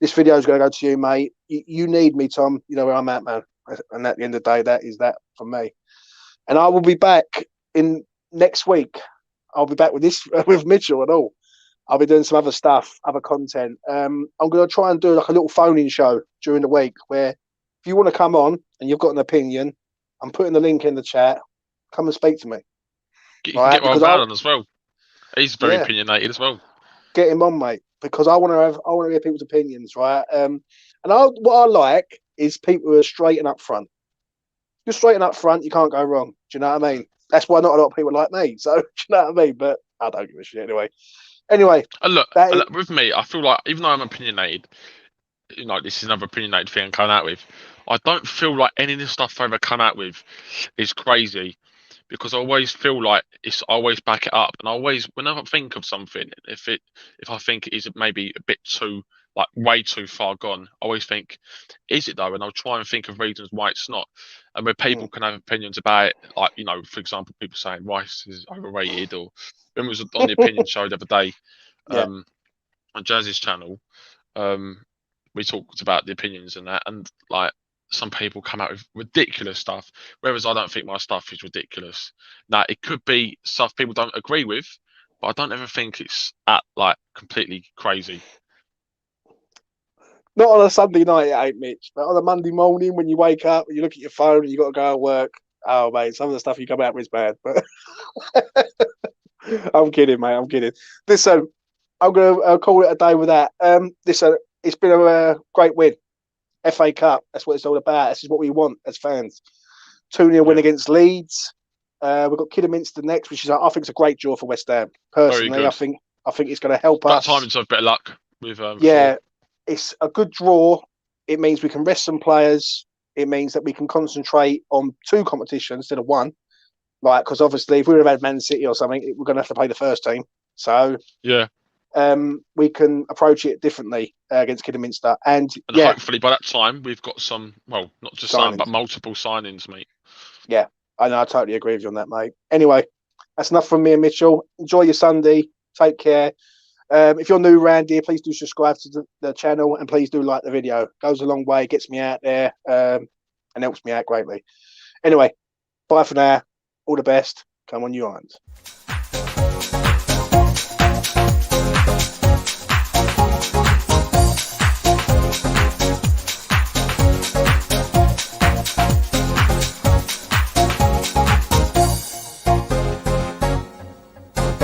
this video is going to go to you, mate. You need me, Tom. You know where I'm at, man. And at the end of the day, that is that from me. And I will be back in next week. I'll be back with with Mitchell and all. I'll be doing some other stuff, other content. I'm going to try and do like a little phone-in show during the week where if you want to come on and you've got an opinion, I'm putting the link in the chat. Come and speak to me. You can get my old man on as well. He's very opinionated as well. Get him on, mate, because I want to hear people's opinions, right? What I like is people who are straight and up front. If you're straight and up front, you can't go wrong. Do you know what I mean? That's why not a lot of people like me. So, do you know what I mean? But I don't give a shit anyway. Anyway, look, with me, I feel like even though I'm opinionated, this is another opinionated thing I'm coming out with. I don't feel like any of the stuff I ever come out with is crazy, because I always feel like I always back it up, and I always, whenever I think of something, if I think it is maybe a bit too way too far gone, I always think, is it though? And I'll try and think of reasons why it's not. And where people can have opinions about it, for example, people saying Rice is overrated, or when it was on the opinion show the other day, on Jazz's channel, we talked about the opinions and that, and some people come out with ridiculous stuff, whereas I don't think my stuff is ridiculous. Now, it could be stuff people don't agree with, but I don't ever think it's completely crazy. Not on a Sunday night, it ain't, Mitch, but on a Monday morning when you wake up and you look at your phone and you got to go to work. Oh, mate, some of the stuff you come out with is bad, but I'm kidding, mate. I'm kidding. Listen, I'm going to call it a day with that. Listen, it's been a great win. FA Cup, that's what it's all about. This is what we want as fans. 2-0 win against Leeds. We've got Kidderminster next, which I think is a great draw for West Ham. Personally, I think it's going to help us. That time it's a bit of luck with. It's a good draw. It means we can rest some players. It means that we can concentrate on 2 competitions instead of 1. Because obviously, if we would have had Man City or something, we're going to have to play the first team. So we can approach it differently against Kidderminster, and hopefully by that time we've got some, not just some, but multiple signings, mate. Yeah, I know. I totally agree with you on that, mate. Anyway, that's enough from me and Mitchell. Enjoy your Sunday. Take care. If you're new around here, please do subscribe to the channel, and please do like the video. It goes a long way, gets me out there, and helps me out greatly. Anyway, bye for now. All the best. Come on, you Irons.